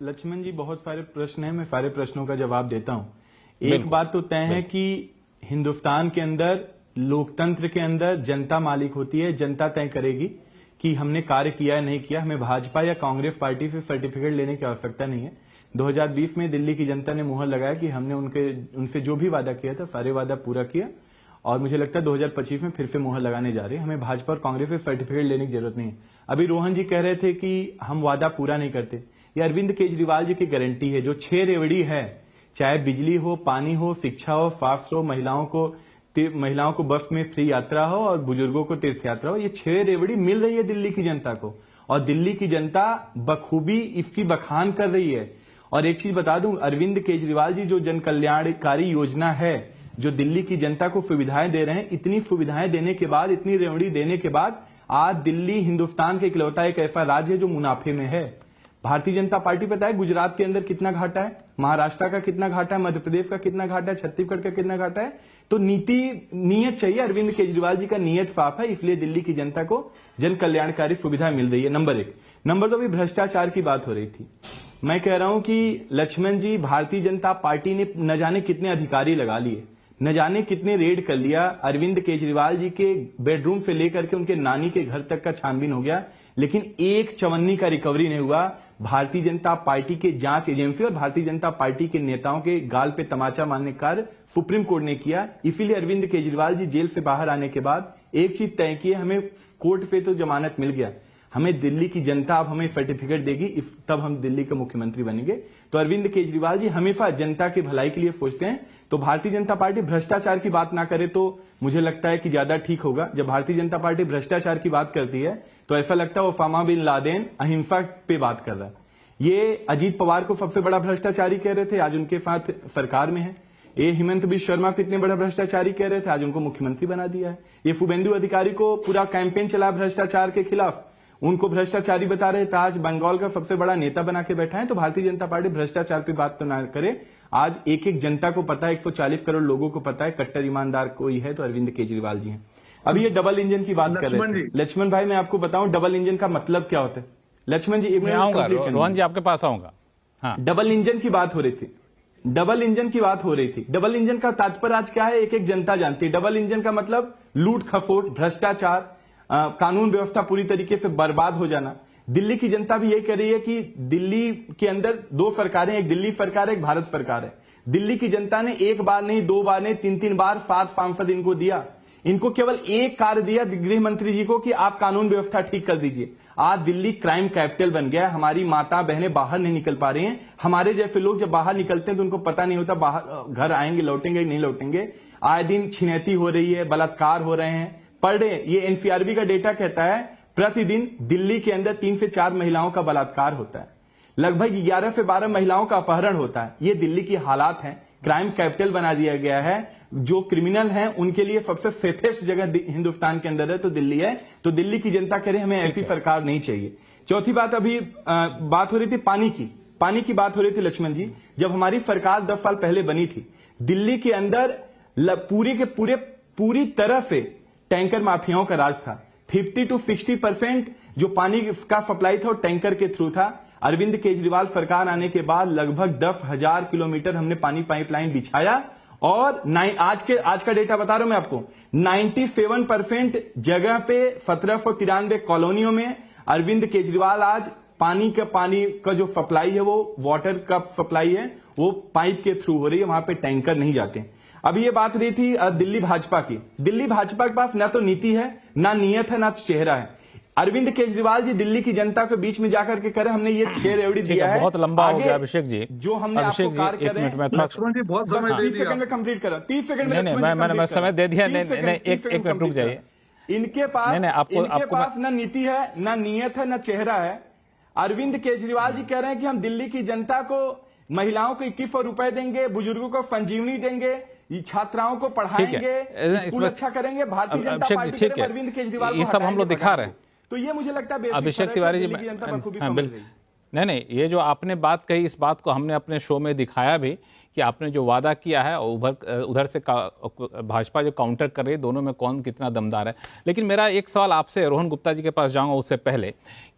लक्ष्मण जी बहुत सारे प्रश्न हैं, मैं सारे प्रश्नों का जवाब देता हूं। एक बात तो तय है कि हिंदुस्तान के अंदर, लोकतंत्र के अंदर जनता मालिक होती है। जनता तय करेगी कि हमने कार्य किया है नहीं किया। हमें भाजपा या कांग्रेस पार्टी से सर्टिफिकेट लेने की आवश्यकता नहीं है। 2020 में दिल्ली की जनता ने मुहर लगाया कि हमने उनसे जो भी वादा किया था सारे वादा पूरा किया, और मुझे लगता है 2025 में फिर से मुहर लगाने जा रहे हैं। हमें भाजपा और कांग्रेस से सर्टिफिकेट लेने की जरूरत नहीं है। अभी रोहन जी कह रहे थे कि हम वादा पूरा नहीं करते। ये अरविंद केजरीवाल जी की गारंटी है। जो 6 रेवड़ी है, चाहे बिजली हो, पानी हो, शिक्षा हो, स्वास्थ्य हो, महिलाओं को बस में फ्री यात्रा हो और बुजुर्गों को तीर्थ यात्रा हो, ये 6 रेवड़ी मिल रही है दिल्ली की जनता को, और दिल्ली की जनता बखूबी इसकी बखान कर रही है। और एक चीज बता दूं, अरविंद केजरीवाल जी जो जन कल्याणकारी योजना है, जो दिल्ली की जनता को सुविधाएं दे रहे हैं, इतनी सुविधाएं देने के बाद, इतनी रेवड़ी देने के बाद, आज दिल्ली हिंदुस्तान के इकलौता एक ऐसा राज्य है जो मुनाफे में है। भारतीय जनता पार्टी पता है गुजरात के अंदर कितना घाटा है, महाराष्ट्र का कितना घाटा है, मध्य प्रदेश का कितना घाटा है, छत्तीसगढ़ का कितना घाटा है। तो नीयत चाहिए। अरविंद केजरीवाल जी का नीयत साफ है, इसलिए दिल्ली की जनता को जन कल्याणकारी सुविधा मिल रही है। नंबर 1। नंबर 2, अभी भ्रष्टाचार की बात हो रही थी। मैं कह रहा हूं कि लक्ष्मण जी, भारतीय जनता पार्टी ने न जाने कितने अधिकारी लगा लिए, न जाने कितने रेड कर लिया। अरविंद केजरीवाल जी के बेडरूम से लेकर के उनके नानी के घर तक का छानबीन हो गया, लेकिन एक चवन्नी का रिकवरी नहीं हुआ। भारतीय जनता पार्टी के जांच एजेंसी और भारतीय जनता पार्टी के नेताओं के गाल पे तमाचा मारने का कार्य सुप्रीम कोर्ट ने किया। इसीलिए अरविंद केजरीवाल जी जेल से बाहर आने के बाद एक चीज तय की है, हमें कोर्ट पे तो जमानत मिल गया, हमें दिल्ली की जनता अब हमें सर्टिफिकेट देगी, तब हम दिल्ली के मुख्यमंत्री बनेंगे। तो अरविंद केजरीवाल जी हमेशा जनता की भलाई के लिए सोचते हैं। तो भारतीय जनता पार्टी भ्रष्टाचार की बात ना करे तो मुझे लगता है कि ज्यादा ठीक होगा। जब भारतीय जनता पार्टी भ्रष्टाचार की बात करती है तो ऐसा लगता है ओसामा बिन लादेन अहिंसा पे बात कर रहा है। ये अजीत पवार को सबसे बड़ा भ्रष्टाचारी कह रहे थे, आज उनके साथ सरकार में है। ये हेमंत बिश्व शर्मा को इतने बड़ा भ्रष्टाचारी कह रहे थे, आज उनको मुख्यमंत्री बना दिया है। ये शुभेंदु अधिकारी को पूरा कैंपेन चला भ्रष्टाचार के खिलाफ, उनको भ्रष्टाचारी बता रहे थे, आज बंगाल का सबसे बड़ा नेता बना के बैठा है। तो भारतीय जनता पार्टी भ्रष्टाचार पे बात तो ना करे। आज एक एक जनता को पता है, 140 करोड़ लोगों को पता है कट्टर ईमानदार कोई है तो अरविंद केजरीवाल जी हैं। अभी ये डबल इंजन की बात कर रहे थे लक्ष्मण भाई, मैं आपको बताऊं डबल इंजन का मतलब क्या होता है। लक्ष्मण जी, रोहन जी आपके पास आऊंगा। हाँ, डबल इंजन की बात हो रही थी। डबल इंजन की बात हो रही थी। डबल इंजन का तात्पर्य आज क्या है, एक एक जनता जानती है। डबल इंजन का मतलब लूट खसोट, भ्रष्टाचार, कानून व्यवस्था पूरी तरीके से बर्बाद हो जाना। दिल्ली की जनता भी यही कह रही है कि दिल्ली के अंदर दो सरकारें, एक दिल्ली सरकार है, एक भारत सरकार है। दिल्ली की जनता ने एक बार नहीं, दो बार नहीं, तीन तीन बार 7 सांसद इनको दिया। इनको केवल एक कार्य दिया गृह मंत्री जी को कि आप कानून व्यवस्था ठीक कर दीजिए। आज दिल्ली क्राइम कैपिटल बन गया है। हमारी माता बहनें बाहर नहीं निकल पा रही हैं। हमारे जैसे लोग जब बाहर निकलते हैं तो उनको पता नहीं होता बाहर घर आएंगे, लौटेंगे नहीं लौटेंगे। आए दिन छिनैती हो रही है, बलात्कार हो रहे हैं। पर डे ये एनसीआरबी का डेटा कहता है प्रतिदिन दिल्ली के अंदर 3 से 4 महिलाओं का बलात्कार होता है, लगभग 11 से 12 महिलाओं का अपहरण होता है। ये दिल्ली की हालात हैं। क्राइम कैपिटल बना दिया गया है। जो क्रिमिनल हैं उनके लिए सबसे सेफेस्ट जगह हिंदुस्तान के अंदर है तो दिल्ली है। तो दिल्ली की जनता कह रही है हमें ऐसी सरकार नहीं चाहिए। चौथी बात, अभी बात हो रही थी पानी की बात हो रही थी लक्ष्मण जी। जब हमारी सरकार 10 साल पहले बनी थी, दिल्ली के अंदर पूरी तरह से टैंकर माफियाओं का राज था। 50 to 60% जो पानी का सप्लाई था वो टैंकर के थ्रू था। अरविंद केजरीवाल सरकार आने के बाद लगभग 10,000 किलोमीटर हमने पानी पाइपलाइन बिछाया और आज का डेटा बता रहा हूं मैं आपको, 97% जगह पे 1793 कॉलोनियों में अरविंद केजरीवाल आज पानी का जो सप्लाई है, वो वाटर का सप्लाई है, वो पाइप के थ्रू हो रही है। वहां पे टैंकर नहीं जाते। अभी ये बात रही थी दिल्ली भाजपा की। दिल्ली भाजपा के पास ना तो नीति है, ना नियत है, ना तो चेहरा है। अरविंद केजरीवाल जी दिल्ली की जनता के बीच में जाकर के करे हमने ये 6 रेवड़ी दिया है। बहुत लंबा हो गया अभिषेक जी। जो हमने आपको कार्य करे, लक्ष्मण जी बहुत समय दे 30 दिया। सेकंड में कंप्लीट करा। 30 सेकंड में मैंने समय दे दिया। नहीं, एक मिनट रुक जाइए। इनके पास ना नीति है, ना नियत है, ना चेहरा है। अरविंद केजरीवाल जी कह रहे हैं कि हम दिल्ली की जनता को, महिलाओं को 2100 रुपए देंगे, बुजुर्गों को संजीवनी देंगे, छात्राओं को पढ़ाएंगे, स्कूल अच्छा करेंगे। भारतीय जनता पार्टी के अरविंद केजरीवाल ये सब हम लोग दिखा रहे हैं। तो ये मुझे लगता है अभिषेक तिवारी जी, नहीं, ये जो आपने बात कही, इस बात को हमने अपने शो में दिखाया भी कि आपने जो वादा किया है और उधर से भाजपा जो काउंटर कर रही है, दोनों में कौन कितना दमदार है। लेकिन मेरा एक सवाल आपसे, रोहन गुप्ता जी के पास जाऊंगा उससे पहले,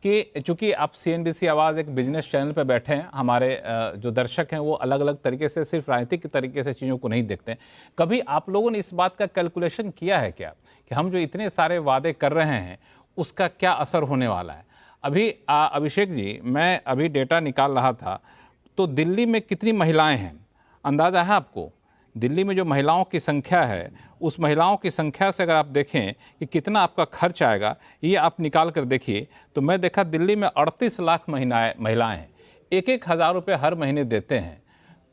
कि चूंकि आप CNBC आवाज़ एक बिजनेस चैनल पर बैठे हैं, हमारे जो दर्शक हैं वो अलग अलग तरीके से, सिर्फ राजनीतिक तरीके से चीज़ों को नहीं देखते हैं। कभी आप लोगों ने इस बात का कैलकुलेशन किया है क्या कि हम जो इतने सारे वादे कर रहे हैं उसका क्या असर होने वाला है? अभी अभिषेक जी, मैं अभी डेटा निकाल रहा था तो दिल्ली में कितनी महिलाएं हैं अंदाज़ा है आपको? दिल्ली में जो महिलाओं की संख्या है, उस महिलाओं की संख्या से अगर आप देखें कि कितना आपका खर्च आएगा, ये आप निकाल कर देखिए। तो मैं देखा दिल्ली में 38 लाख महिलाएं हैं, 1-1 हज़ार रुपये हर महीने देते हैं,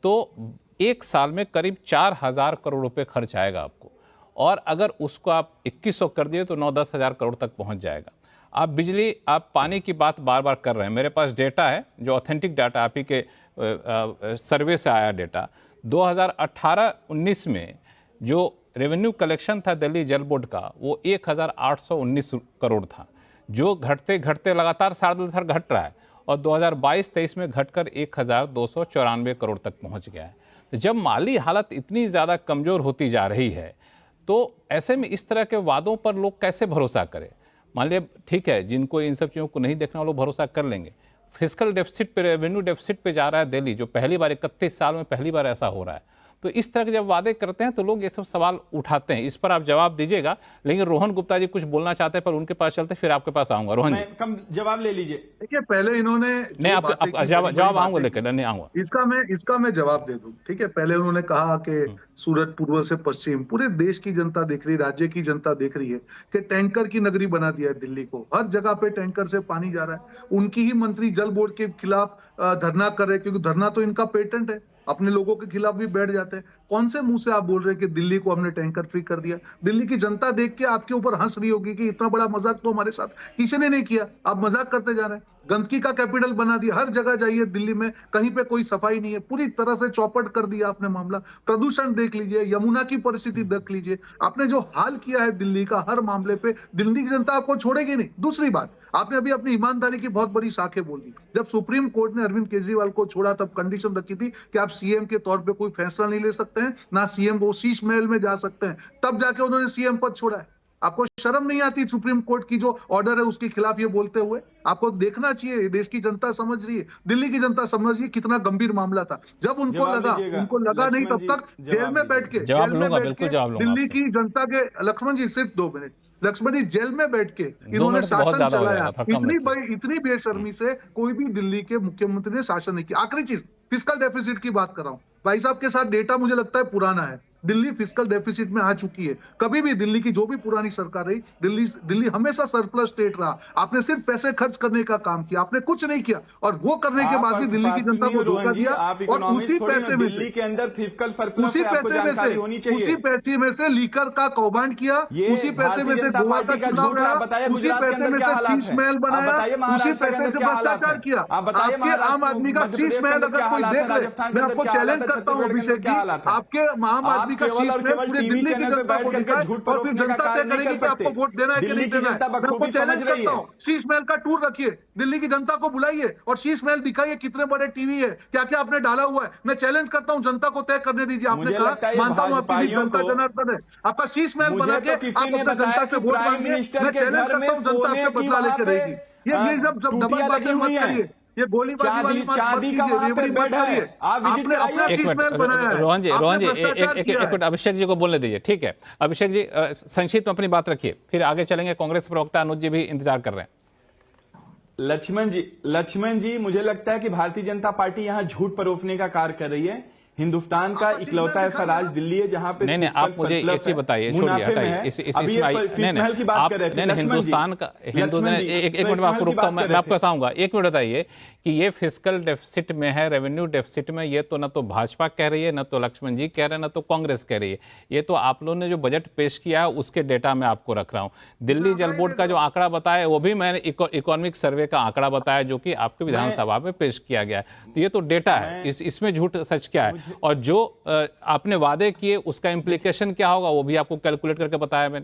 तो 1 साल में करीब 4,000 करोड़ रुपये खर्च आएगा आपको। और अगर उसको आप 2100 कर दिए तो 9-10 हज़ार करोड़ तक पहुंच जाएगा। आप बिजली, आप पानी की बात बार बार कर रहे हैं। मेरे पास डेटा है जो ऑथेंटिक डाटा, आप ही के सर्वे से आया डेटा। 2018-19 में जो रेवेन्यू कलेक्शन था दिल्ली जल बोर्ड का, वो 1,819 करोड़ था, जो घटते घटते लगातार 7 घट रहा है और 2022-23 में घटकर 1,294 करोड़ तक पहुंच गया है। तो जब माली हालत इतनी ज़्यादा कमज़ोर होती जा रही है तो ऐसे में इस तरह के वादों पर लोग कैसे भरोसा करें? मान लिया ठीक है, जिनको इन सब चीज़ों को नहीं देखना वो लोग भरोसा कर लेंगे। फिस्कल डेफिसिट पे, रेवेन्यू डेफिसिट पे जा रहा है दिल्ली, जो पहली बार 31 साल में पहली बार ऐसा हो रहा है। तो इस तरह के जब वादे करते हैं तो लोग ये सब सवाल उठाते हैं। इस पर आप जवाब दीजिएगा। लेकिन रोहन गुप्ता जी कुछ बोलना चाहते हैं, पर उनके पास चलते, फिर आपके पास आऊंगा। रोहन जी, कम जवाब ले लीजिए। देखिए, पहले इन्होंने नहीं, आप जवाब आऊंगा, लेकर नहीं आऊंगा। इसका मैं जवाब दे दूं। ठीक है, पहले उन्होंने कहा कि सूरत पूर्व से पश्चिम, पूरे देश की जनता देख रही, राज्य की जनता देख रही है कि टैंकर की नगरी बना दिया है दिल्ली को। हर जगह पे टैंकर से पानी जा रहा है। उनकी ही मंत्री जल बोर्ड के खिलाफ धरना कर रहे हैं, क्योंकि धरना तो इनका पेटेंट है। अपने लोगों के खिलाफ भी बैठ जाते हैं। कौन से मुंह से आप बोल रहे हैं कि दिल्ली को हमने टैंकर फ्री कर दिया? दिल्ली की जनता देख के आपके ऊपर हंस रही होगी कि इतना बड़ा मजाक तो हमारे साथ किसी ने नहीं किया, आप मजाक करते जा रहे हैं। गंदगी का कैपिटल बना दिया। हर जगह जाइए दिल्ली में, कहीं पे कोई सफाई नहीं है। पूरी तरह से चौपट कर दिया आपने मामला। प्रदूषण देख लीजिए, यमुना की परिस्थिति देख लीजिए। आपने जो हाल किया है दिल्ली का, हर मामले पे दिल्ली की जनता आपको छोड़ेगी नहीं। दूसरी बात, आपने अभी अपनी ईमानदारी की बहुत बड़ी साखें बोल दी। जब सुप्रीम कोर्ट ने अरविंद केजरीवाल को छोड़ा तब कंडीशन रखी थी कि आप सीएम के तौर पर कोई फैसला नहीं ले सकते हैं, ना सीएम वो शीश महल में जा सकते हैं। तब जाके उन्होंने सीएम पद छोड़ा है। आपको शर्म नहीं आती सुप्रीम कोर्ट की जो ऑर्डर है उसके खिलाफ ये बोलते हुए? आपको देखना चाहिए, देश की जनता समझ रही है, दिल्ली की जनता समझ रही है कितना गंभीर मामला था। जब उनको लगा नहीं तब तक जेल में बैठ के दिल्ली की जनता के, लक्ष्मण जी सिर्फ 2 मिनट, लक्ष्मण जी जेल में बैठ के इन्होंने शासन चलाया। इतनी बेशर्मी से कोई भी दिल्ली के मुख्यमंत्री ने शासन नहीं किया। आखिरी चीज, फिस्कल डेफिसिट की बात कर रहा हूं भाई साहब के साथ, डेटा मुझे लगता है पुराना है। दिल्ली फिस्कल डेफिसिट में आ चुकी है। कभी भी दिल्ली की जो भी पुरानी सरकार रही, दिल्ली हमेशा सरप्लस स्टेट रहा। आपने सिर्फ पैसे खर्च करने का काम किया, आपने कुछ नहीं किया, और वो करने के बाद भी दिल्ली की जनता को धोखा दिया। और उसी पैसे में से लीकर का कौभांड किया, उसी पैसे में से गोवा का चुनाव लड़ा, उसी पैसे में से शीश महल बनाया, उसी पैसे से भ्रष्टाचार किया। आपके आम आदमी का शीश महल अगर कोई देख ले, मैं आपको चैलेंज करता हूँ अभिषेक जी, आपके आम आदमी का शीश महल पूरी दिल्ली की जनता को दिखाए और फिर जनता तय करेगी कि आपको वोट देना है कि नहीं देना है। मैं आपको चैलेंज करता हूँ, शीश महल का टूर रखिए, दिल्ली की जनता को बुलाइए और शीश महल दिखाइए कितने बड़े टीवी है, क्या क्या आपने डाला हुआ है। मैं चैलेंज करता हूँ, जनता को तय करने दीजिए। आपने कहा, मानता हूँ आपकी जनता जनार्दन है, आपका शीश महल बना के आप अपने जनता से वोट मांगिए। मैं चैलेंज करता हूँ, जनता आपसे बदला लेके रहेगी। ये सब डबल बातें मत करिए, ये गोलीबाजी वाली मत कीजिए, रेवड़ी मत करिए। आपने अपना शीश महल बनाया है। रोहन जी एक मिनट अभिषेक जी को बोलने दीजिए, ठीक है। अभिषेक जी संक्षिप्त में अपनी बात रखिए, फिर आगे चलेंगे। कांग्रेस प्रवक्ता अनुज जी भी इंतजार कर रहे हैं। लक्ष्मण जी मुझे लगता है कि भारतीय जनता पार्टी यहां झूठ परोसने का कार्य कर रही है। हिंदुस्तान का इकलौता ऐसा राज्य दिल्ली है जहां पे नहीं आप मुझे एक चीज बताइए, छोड़िए हटाइए इसमें आप हिंदुस्तान का एक मिनट में आपको रुकता हूं, मैं आपको बताऊंगा। एक मिनट बताइए कि ये फिस्कल डेफिसिट में है, रेवेन्यू डेफिसिट में, ये तो ना तो भाजपा कह रही है, ना तो लक्ष्मण जी कह रहे हैं, ना तो कांग्रेस कह रही है। ये तो आप लोगों ने जो बजट पेश किया है उसके डेटा में आपको रख रहा हूं। दिल्ली जल बोर्ड का जो आंकड़ा बताया वो भी मैंने इकोनॉमिक सर्वे का आंकड़ा बताया जो कि आपके विधानसभा में पेश किया गया है। तो ये तो डेटा है, इसमें झूठ सच क्या है, और जो आपने वादे किए उसका इंप्लीकेशन क्या होगा वो भी आपको कैलकुलेट करके बताया मैं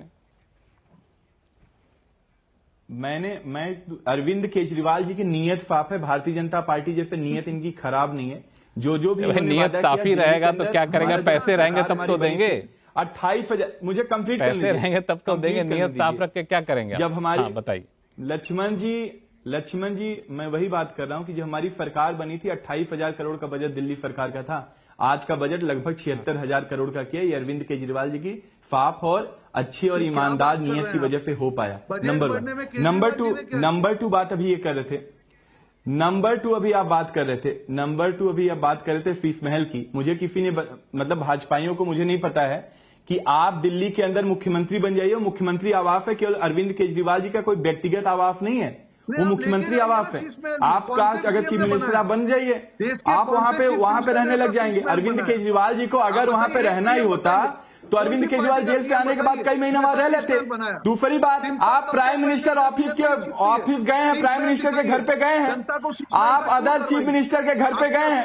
अरविंद केजरीवाल जी की नीयत साफ है, भारतीय जनता पार्टी जैसे नीयत इनकी खराब नहीं है। जो भी नीयत साफ ही रहेगा तो क्या करेगा, पैसे रहेंगे तब तो देंगे। 28,000 मुझे कंप्लीट पैसे रहेंगे तब तो देंगे, नीयत साफ रख के क्या करेंगे जब हमारी। बताइए लक्ष्मण जी मैं वही बात कर रहा हूं कि जब हमारी सरकार बनी थी 28,000 करोड़ का बजट दिल्ली सरकार का था। आज का बजट लगभग 76,000 करोड़ का किया। ये अरविंद केजरीवाल जी की साफ और अच्छी और ईमानदार नीयत की वजह से हो पाया। नंबर 1। नंबर टू बात अभी ये कर रहे थे, नंबर टू अभी आप बात कर रहे थे शीश महल की। मुझे किसी ने मतलब भाजपाइयों को मुझे नहीं पता है कि आप दिल्ली के अंदर मुख्यमंत्री बन जाइए। मुख्यमंत्री आवास है, केवल अरविंद केजरीवाल जी का कोई व्यक्तिगत आवास नहीं है, वो मुख्यमंत्री आवास है। आपका अगर चीफ मिनिस्टर आप बन जाइए, आप वहां पे रहने लग जाएंगे। अरविंद केजरीवाल जी को अगर वहां पे रहना ही होता तो अरविंद केजरीवाल जेल से आने के बाद कई महीने वहां रह लेते। दूसरी बात, आप प्राइम मिनिस्टर ऑफिस गए हैं, प्राइम मिनिस्टर के घर पे गए हैं, आप अदर चीफ मिनिस्टर के घर पे गए हैं।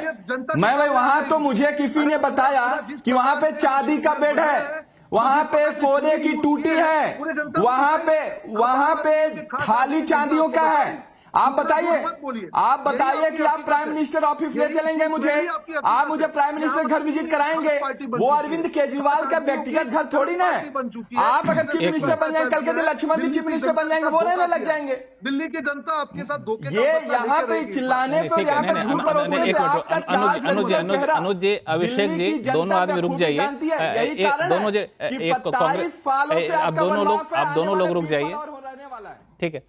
मैं वहां तो मुझे किसी ने बताया कि वहां पे चांदी का बेड है, वहां पे सोने की टूटी है, वहां पे खाली चांदियों का है। आप बताइए कि आप प्राइम मिनिस्टर ऑफिस ले चलेंगे मुझे, आप मुझे प्राइम मिनिस्टर घर विजिट कराएंगे। वो अरविंद केजरीवाल का व्यक्तिगत घर थोड़ी ना है। आप अगर चीफ मिनिस्टर बन जाएंगे, कल के दिन लक्ष्मण जी चीफ मिनिस्टर बन जाएंगे, वो रहने लग जाएंगे। दिल्ली की जनता आपके साथ धोखे ये यहाँ पे चिल्लाने पे अनुज जी अभिषेक जी दोनों आदमी रुक जाइए, आप दोनों लोग रुक जाइए, ठीक है।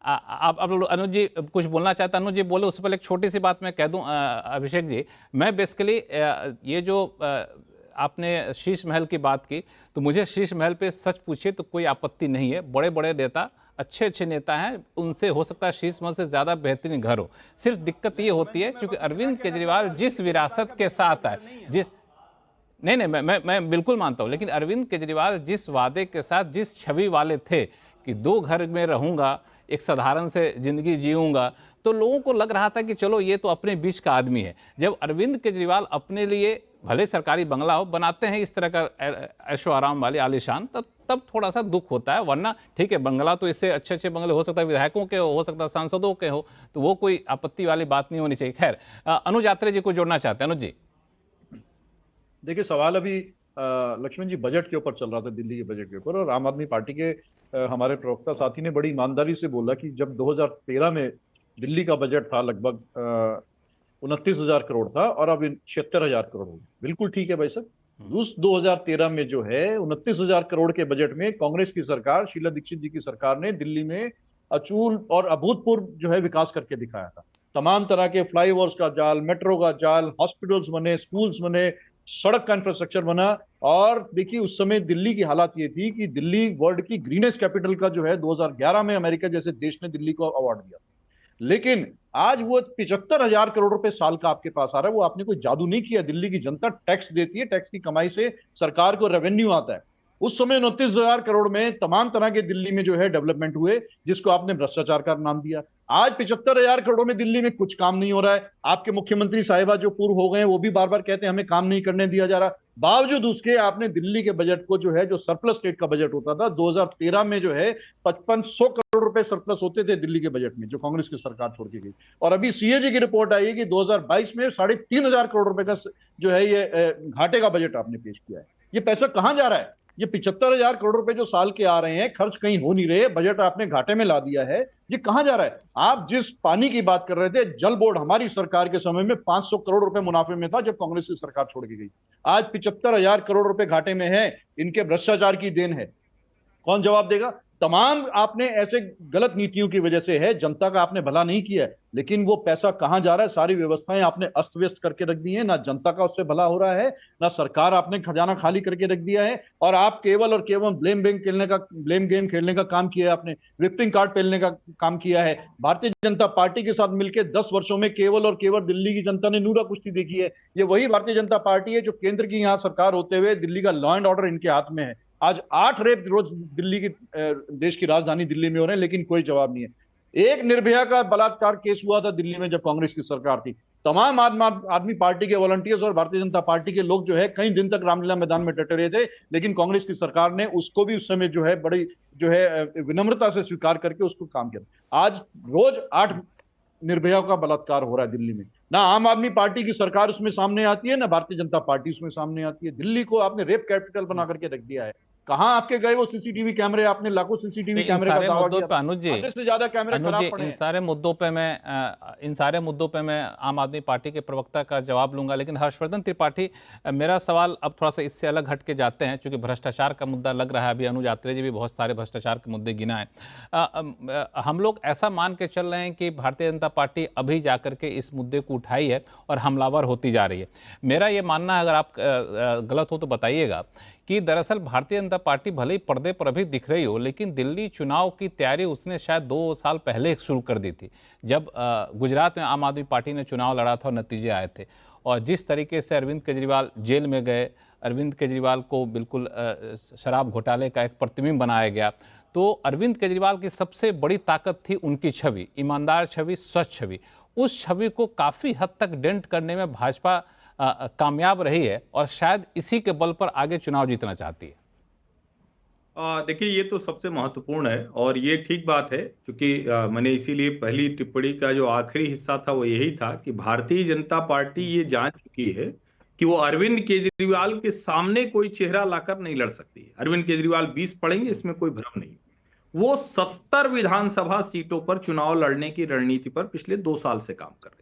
आप अनुज जी कुछ बोलना चाहते हैं? अनुज जी बोले, उससे पहले एक छोटी सी बात मैं कह दूं अभिषेक जी। मैं बेसिकली ये जो आपने शीश महल की बात की, तो मुझे शीश महल पे सच पूछिए तो कोई आपत्ति नहीं है। बड़े बड़े नेता, अच्छे नेता हैं, उनसे हो सकता है शीश महल से ज़्यादा बेहतरीन घर हो। सिर्फ दिक्कत ये होती है क्योंकि अरविंद केजरीवाल जिस विरासत के साथ है, नहीं मैं बिल्कुल मानता हूँ, लेकिन अरविंद केजरीवाल जिस वादे के साथ, जिस छवि वाले थे कि 2 घर में रहूँगा, एक साधारण से जिंदगी जीऊंगा, तो लोगों को लग रहा था कि चलो ये तो अपने बीच का आदमी है। जब अरविंद केजरीवाल अपने लिए भले सरकारी बंगला हो बनाते हैं इस तरह का ऐशो आराम वाले आलीशान, तब थोड़ा सा दुख होता है। वरना ठीक है, बंगला तो इससे अच्छे बंगले हो सकता है, विधायकों के हो सकता है, सांसदों के हो, तो वो कोई आपत्ति वाली बात नहीं होनी चाहिए। खैर अनुज यात्रे जी को जोड़ना चाहते हैं। अनुज जी देखिए, सवाल अभी लक्ष्मण जी बजट के ऊपर चल रहा था, दिल्ली के बजट के ऊपर, और आम आदमी पार्टी के हमारे प्रवक्ता साथी ने बड़ी ईमानदारी से बोला कि जब 2013 में दिल्ली का बजट था लगभग 29,000 करोड़ था और अब 76,000 करोड़ हो गया। बिल्कुल ठीक है भाई साहब। उस 2013 में जो है 29,000 करोड़ के बजट में कांग्रेस की सरकार, शीला दीक्षित जी की सरकार ने दिल्ली में अचूल और अभूतपूर्व जो है विकास करके दिखाया था। तमाम तरह के फ्लाईओवर्स का जाल, मेट्रो का जाल, हॉस्पिटल्स बने, स्कूल्स बने, सड़क का इंफ्रास्ट्रक्चर बना। और देखिए उस समय दिल्ली की हालत ये थी कि दिल्ली वर्ल्ड की ग्रीनेस्ट कैपिटल का जो है 2011 में अमेरिका जैसे देश ने दिल्ली को अवार्ड दिया। लेकिन आज वो 75,000 करोड़ रुपए साल का आपके पास आ रहा है। वो आपने कोई जादू नहीं किया। दिल्ली की जनता टैक्स देती है, टैक्स की कमाई से सरकार को रेवेन्यू आता है। उस समय 29,000 करोड़ में तमाम तरह के दिल्ली में जो है डेवलपमेंट हुए, जिसको आपने भ्रष्टाचार का नाम दिया। आज 75,000 करोड़ में दिल्ली में कुछ काम नहीं हो रहा है। आपके मुख्यमंत्री साहिबा जो पूर्व हो गए हैं वो भी बार बार कहते हैं हमें काम नहीं करने दिया जा रहा। बावजूद उसके आपने दिल्ली के बजट को जो है, जो सरप्लस स्टेट का बजट होता था 2013 में जो है 5500 करोड़ रुपए सरप्लस होते थे दिल्ली के बजट में, जो कांग्रेस की सरकार छोड़ के गई। और अभी सीएजी की रिपोर्ट आई है कि 2022 में 3,500 करोड़ रुपए का जो है ये घाटे का बजट आपने पेश किया है। ये पैसा कहां जा रहा है? ये 75,000 करोड़ रुपए जो साल के आ रहे हैं, खर्च कहीं हो नहीं रहे, बजट आपने घाटे में ला दिया है, ये कहां जा रहा है? आप जिस पानी की बात कर रहे थे, जल बोर्ड हमारी सरकार के समय में 500 करोड़ रुपए मुनाफे में था जब कांग्रेस की सरकार छोड़ के गई। आज 75,000 करोड़ रुपए घाटे में है। इनके भ्रष्टाचार की देन है। कौन जवाब देगा? तमाम आपने ऐसे गलत नीतियों की वजह से है, जनता का आपने भला नहीं किया है। लेकिन वो पैसा कहां जा रहा है? सारी व्यवस्थाएं आपने अस्त व्यस्त करके रख दी है। ना जनता का उससे भला हो रहा है, ना सरकार आपने खजाना खाली करके रख दिया है। और आप केवल और केवल ब्लेम गेम खेलने का काम किया है। आपने विपिंग कार्ड पेलने का काम किया है। भारतीय जनता पार्टी के साथ मिलकर 10 वर्षों में केवल और केवल दिल्ली की जनता ने नूरा कुश्ती देखी है। ये वही भारतीय जनता पार्टी है जो केंद्र की यहाँ सरकार होते हुए दिल्ली का लॉ एंड ऑर्डर इनके हाथ में है। आज 8 रेप रोज दिल्ली की, देश की राजधानी दिल्ली में हो रहे हैं, लेकिन कोई जवाब नहीं है। एक निर्भया का बलात्कार केस हुआ था दिल्ली में जब कांग्रेस की सरकार थी। तमाम आदमी पार्टी के वॉलंटियर्स और भारतीय जनता पार्टी के लोग जो है कई दिन तक रामलीला मैदान में डटे रहे थे, लेकिन कांग्रेस की सरकार ने उसको भी उस समय जो है बड़ी जो है विनम्रता से स्वीकार करके उसको काम किया। आज रोज 8 निर्भया का बलात्कार हो रहा है दिल्ली में। ना आम आदमी पार्टी की सरकार उसमें सामने आती है, ना भारतीय जनता पार्टी उसमें सामने आती है। दिल्ली को आपने रेप कैपिटल बना करके रख दिया है। कहां आपके गए वो सीसीटीवी कैमरे? आपने लाखों सीसीटीवी कैमरे का दावा किया। अनुज जी, से ज्यादा कैमरे खराब पड़े। इन सारे मुद्दों पे मैं आम आदमी पार्टी के प्रवक्ता का जवाब लूंगा, लेकिन हर्षवर्धन त्रिपाठी, मेरा सवाल अब थोड़ा सा इससे अलग हट के जाते हैं, क्योंकि भ्रष्टाचार का मुद्दा लग रहा है। अभी अनुज यात्रे जी भी बहुत सारे भ्रष्टाचार के मुद्दे गिना है। हम लोग ऐसा मान के चल रहे हैं कि भारतीय जनता पार्टी अभी जाकर के इस मुद्दे को उठाई है और हमलावर होती जा रही है। मेरा ये मानना है, अगर आप गलत हो तो बताइएगा, कि दरअसल भारतीय जनता पार्टी भले ही पर्दे पर अभी दिख रही हो, लेकिन दिल्ली चुनाव की तैयारी उसने शायद 2 साल पहले शुरू कर दी थी, जब गुजरात में आम आदमी पार्टी ने चुनाव लड़ा था और नतीजे आए थे। और जिस तरीके से अरविंद केजरीवाल जेल में गए, अरविंद केजरीवाल को बिल्कुल शराब घोटाले का एक प्रतिबिंब बनाया गया। तो अरविंद केजरीवाल की सबसे बड़ी ताकत थी उनकी छवि, ईमानदार छवि, स्वच्छ छवि। उस छवि को काफ़ी हद तक डेंट करने में भाजपा कामयाब रही है और शायद इसी के बल पर आगे चुनाव जीतना चाहती है। देखिए, ये तो सबसे महत्वपूर्ण है और ये ठीक बात है, क्योंकि मैंने इसीलिए पहली टिप्पणी का जो आखिरी हिस्सा था वो यही था कि भारतीय जनता पार्टी ये जान चुकी है कि वो अरविंद केजरीवाल के सामने कोई चेहरा लाकर नहीं लड़ सकती। अरविंद केजरीवाल 20 पड़ेंगे, इसमें कोई भ्रम नहीं। वो 70 विधानसभा सीटों पर चुनाव लड़ने की रणनीति पर पिछले 2 साल से काम कर रही।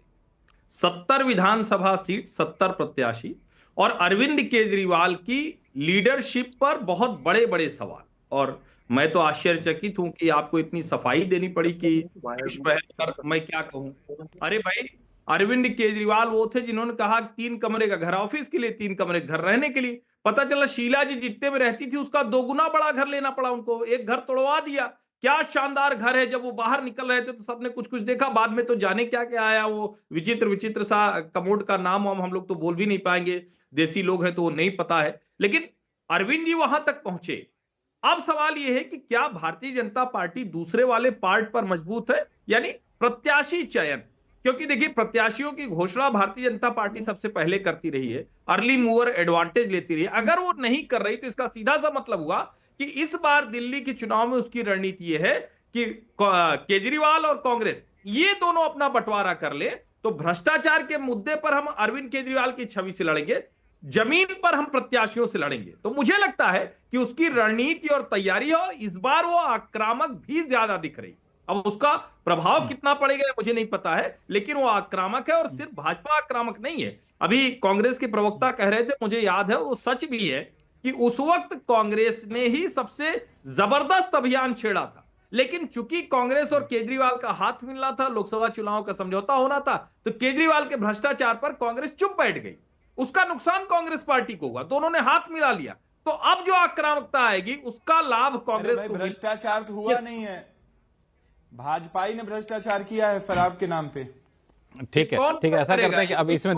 70 विधानसभा सीट, 70 प्रत्याशी, और अरविंद केजरीवाल की लीडरशिप पर बहुत बड़े बड़े सवाल। और मैं तो आश्चर्यचकित हूं कि आपको इतनी सफाई देनी पड़ी कि मैं क्या कहूं। अरे भाई, अरविंद केजरीवाल वो थे जिन्होंने कहा 3 कमरे का घर ऑफिस के लिए, 3 कमरे घर रहने के लिए। पता चला शीला जी जितने में रहती थी उसका 2 गुना बड़ा घर लेना पड़ा उनको। एक घर तोड़वा दिया। क्या शानदार घर है। जब वो बाहर निकल रहे थे तो सबने कुछ कुछ देखा, बाद में तो जाने क्या क्या आया। वो विचित्र विचित्र सा कमोड का नाम हम लोग तो बोल भी नहीं पाएंगे, देसी लोग हैं तो वो नहीं पता है। लेकिन अरविंद जी वहां तक पहुंचे। अब सवाल यह है कि क्या भारतीय जनता पार्टी दूसरे वाले पार्ट पर मजबूत है, यानी प्रत्याशी चयन। क्योंकि देखिए, प्रत्याशियों की घोषणा भारतीय जनता पार्टी सबसे पहले करती रही है, अर्ली मूवर एडवांटेज लेती रही है। अगर वो नहीं कर रही तो इसका सीधा सा मतलब हुआ कि इस बार दिल्ली के चुनाव में उसकी रणनीति यह है कि केजरीवाल और कांग्रेस ये दोनों अपना बंटवारा कर ले, तो भ्रष्टाचार के मुद्दे पर हम अरविंद केजरीवाल की छवि से लड़ेंगे। जमीन पर हम प्रत्याशियों से लड़ेंगे। तो मुझे लगता है कि उसकी रणनीति और तैयारी है, और इस बार वो आक्रामक भी ज्यादा दिख रही। अब उसका प्रभाव कितना पड़ेगा मुझे नहीं पता है, लेकिन वो आक्रामक है, और सिर्फ भाजपा आक्रामक नहीं है। अभी कांग्रेस के प्रवक्ता कह रहे थे, मुझे याद है, वो सच भी है कि उस वक्त कांग्रेस ने ही सबसे जबरदस्त अभियान छेड़ा था, लेकिन चूंकि कांग्रेस और केजरीवाल का हाथ मिलना था, लोकसभा चुनाव का समझौता होना था, तो केजरीवाल के भ्रष्टाचार पर कांग्रेस चुप बैठ गई। उसका नुकसान कांग्रेस पार्टी को हुआ, दोनों ने हाथ मिला लिया। तो अब जो आक्रामकता आएगी उसका लाभ कांग्रेस को। भ्रष्टाचार तो हुआ नहीं है, भाजपा ही ने भ्रष्टाचार किया है शराब के नाम पे। ठीक है, ठीक है, ऐसा करते हैं कि अब इसमें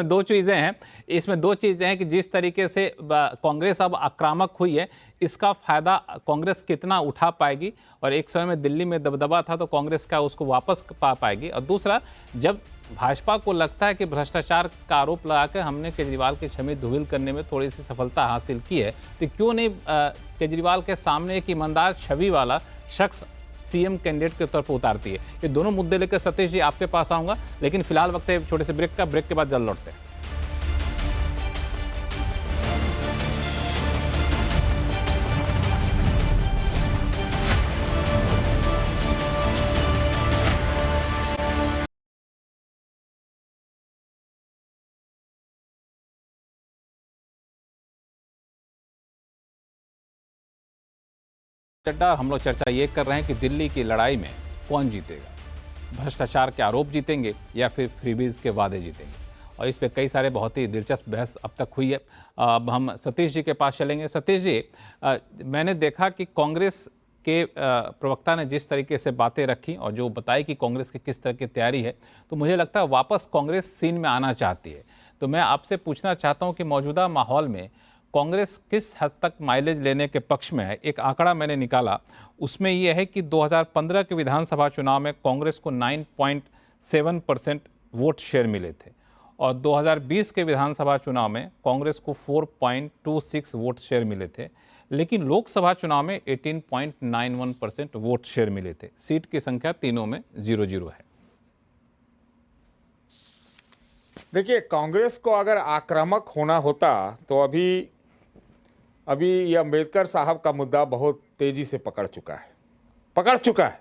दो चीजें हैं। इसमें दो चीजें हैं कि जिस तरीके से कांग्रेस अब आक्रामक हुई है, इसका फायदा कांग्रेस कितना उठा पाएगी, और एक समय में दिल्ली में दबदबा था तो कांग्रेस का उसको वापस पा पाएगी। और दूसरा, जब भाजपा को लगता है कि भ्रष्टाचार का आरोप लगाकर हमने केजरीवाल की छवि धूमिल करने में थोड़ी सी सफलता हासिल की है, तो क्यों नहीं केजरीवाल के सामने एक ईमानदार छवि वाला शख्स सीएम कैंडिडेट के तौर पर उतारती है। ये दोनों मुद्दे लेकर सतीश जी आपके पास आऊंगा, लेकिन फिलहाल वक्त है छोटे से ब्रेक का। ब्रेक के बाद जल्द लौटते हैं। चड्डा, हम लोग चर्चा ये कर रहे हैं कि दिल्ली की लड़ाई में कौन जीतेगा, भ्रष्टाचार के आरोप जीतेंगे या फिर फ्रीबीज के वादे जीतेंगे। और इस पे कई सारे बहुत ही दिलचस्प बहस अब तक हुई है। अब हम सतीश जी के पास चलेंगे। सतीश जी, मैंने देखा कि कांग्रेस के प्रवक्ता ने जिस तरीके से बातें रखी और जो बताई कि कांग्रेस की किस तरह की तैयारी है, तो मुझे लगता है वापस कांग्रेस सीन में आना चाहती है। तो मैं आपसे पूछना चाहता हूँ कि मौजूदा माहौल में कांग्रेस किस हद तक माइलेज लेने के पक्ष में है। एक आंकड़ा मैंने निकाला, उसमें यह है कि 2015 के विधानसभा चुनाव में कांग्रेस को 9.7% वोट शेयर मिले थे, और 2020 के विधानसभा चुनाव में कांग्रेस को 4.26 वोट शेयर मिले थे, लेकिन लोकसभा चुनाव में 18.91% वोट शेयर मिले थे। सीट की संख्या तीनों में 0-0 है। देखिए, कांग्रेस को अगर आक्रामक होना होता तो अभी ये अंबेडकर साहब का मुद्दा बहुत तेजी से पकड़ चुका है।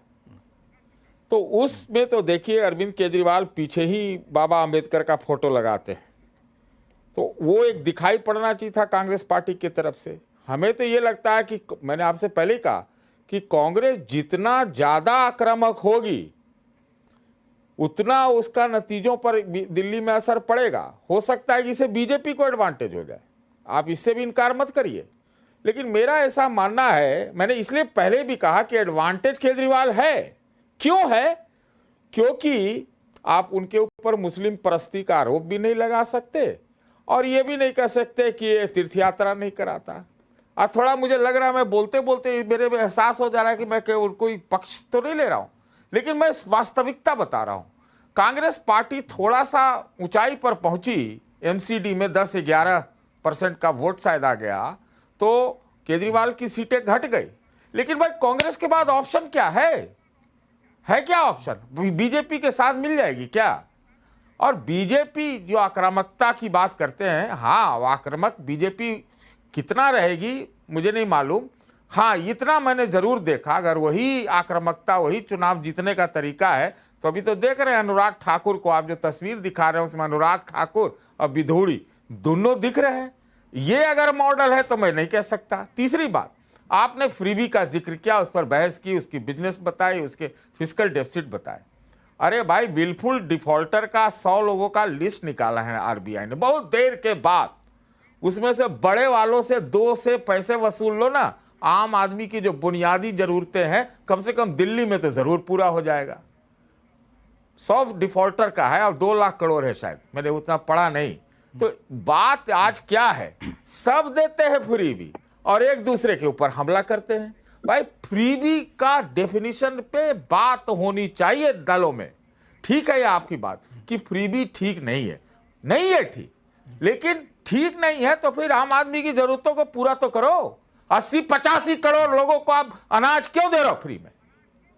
तो उसमें तो देखिए, अरविंद केजरीवाल पीछे ही बाबा अंबेडकर का फोटो लगाते हैं, तो वो एक दिखाई पड़ना चाहिए था कांग्रेस पार्टी की तरफ से। हमें तो ये लगता है कि मैंने आपसे पहले ही कहा कि कांग्रेस जितना ज़्यादा आक्रामक होगी उतना उसका नतीजों पर दिल्ली में असर पड़ेगा। हो सकता है कि इसे बीजेपी को एडवांटेज हो जाए, आप इससे भी इनकार मत करिए, लेकिन मेरा ऐसा मानना है, मैंने इसलिए पहले भी कहा कि एडवांटेज केजरीवाल है। क्यों है? क्योंकि आप उनके ऊपर मुस्लिम परस्ती का आरोप भी नहीं लगा सकते और ये भी नहीं कह सकते कि ये तीर्थ यात्रा नहीं कराता। आज थोड़ा मुझे लग रहा है, मैं बोलते बोलते मेरे में एहसास हो जा रहा है कि मैं कोई पक्ष तो नहीं ले रहा हूँ, लेकिन मैं वास्तविकता बता रहा हूं। कांग्रेस पार्टी थोड़ा सा ऊंचाई पर पहुंची, एमसीडी में 10-11% का वोट शायद आ गया, तो केजरीवाल की सीटें घट गई। लेकिन भाई कांग्रेस के बाद ऑप्शन क्या है क्या ऑप्शन? बीजेपी के साथ मिल जाएगी क्या? और बीजेपी जो आक्रामकता की बात करते हैं, हाँ, आक्रामक बीजेपी कितना रहेगी मुझे नहीं मालूम। हाँ, इतना मैंने जरूर देखा, अगर वही आक्रामकता, वही चुनाव जीतने का तरीका है, तो अभी तो देख रहे हैं अनुराग ठाकुर को, आप जो तस्वीर दिखा रहे हैं उसमें अनुराग ठाकुर और विधोड़ी दोनों दिख रहे हैं। ये अगर मॉडल है तो मैं नहीं कह सकता। तीसरी बात, आपने फ्रीबी का जिक्र किया, उस पर बहस की, उसकी बिजनेस बताई, उसके फिस्कल डेफिसिट बताए। अरे भाई, बिल्कुल डिफॉल्टर का 100 लोगों का लिस्ट निकाला है आरबीआई ने बहुत देर के बाद। उसमें से बड़े वालों से 2 से पैसे वसूल लो ना, आम आदमी की जो बुनियादी जरूरतें हैं कम से कम दिल्ली में तो जरूर पूरा हो जाएगा। 100 डिफॉल्टर का है और 2 लाख करोड़ है शायद, मैंने उतना पढ़ा नहीं। तो बात आज क्या है, सब देते हैं फ्रीबी और एक दूसरे के ऊपर हमला करते हैं। भाई, फ्रीबी का डेफिनेशन पे बात होनी चाहिए दलों में। ठीक है ये आपकी बात कि फ्रीबी ठीक नहीं है ठीक, लेकिन ठीक नहीं है तो फिर आम आदमी की जरूरतों को पूरा तो करो। 80-85 करोड़ लोगों को आप अनाज क्यों दे रहे हो फ्री में?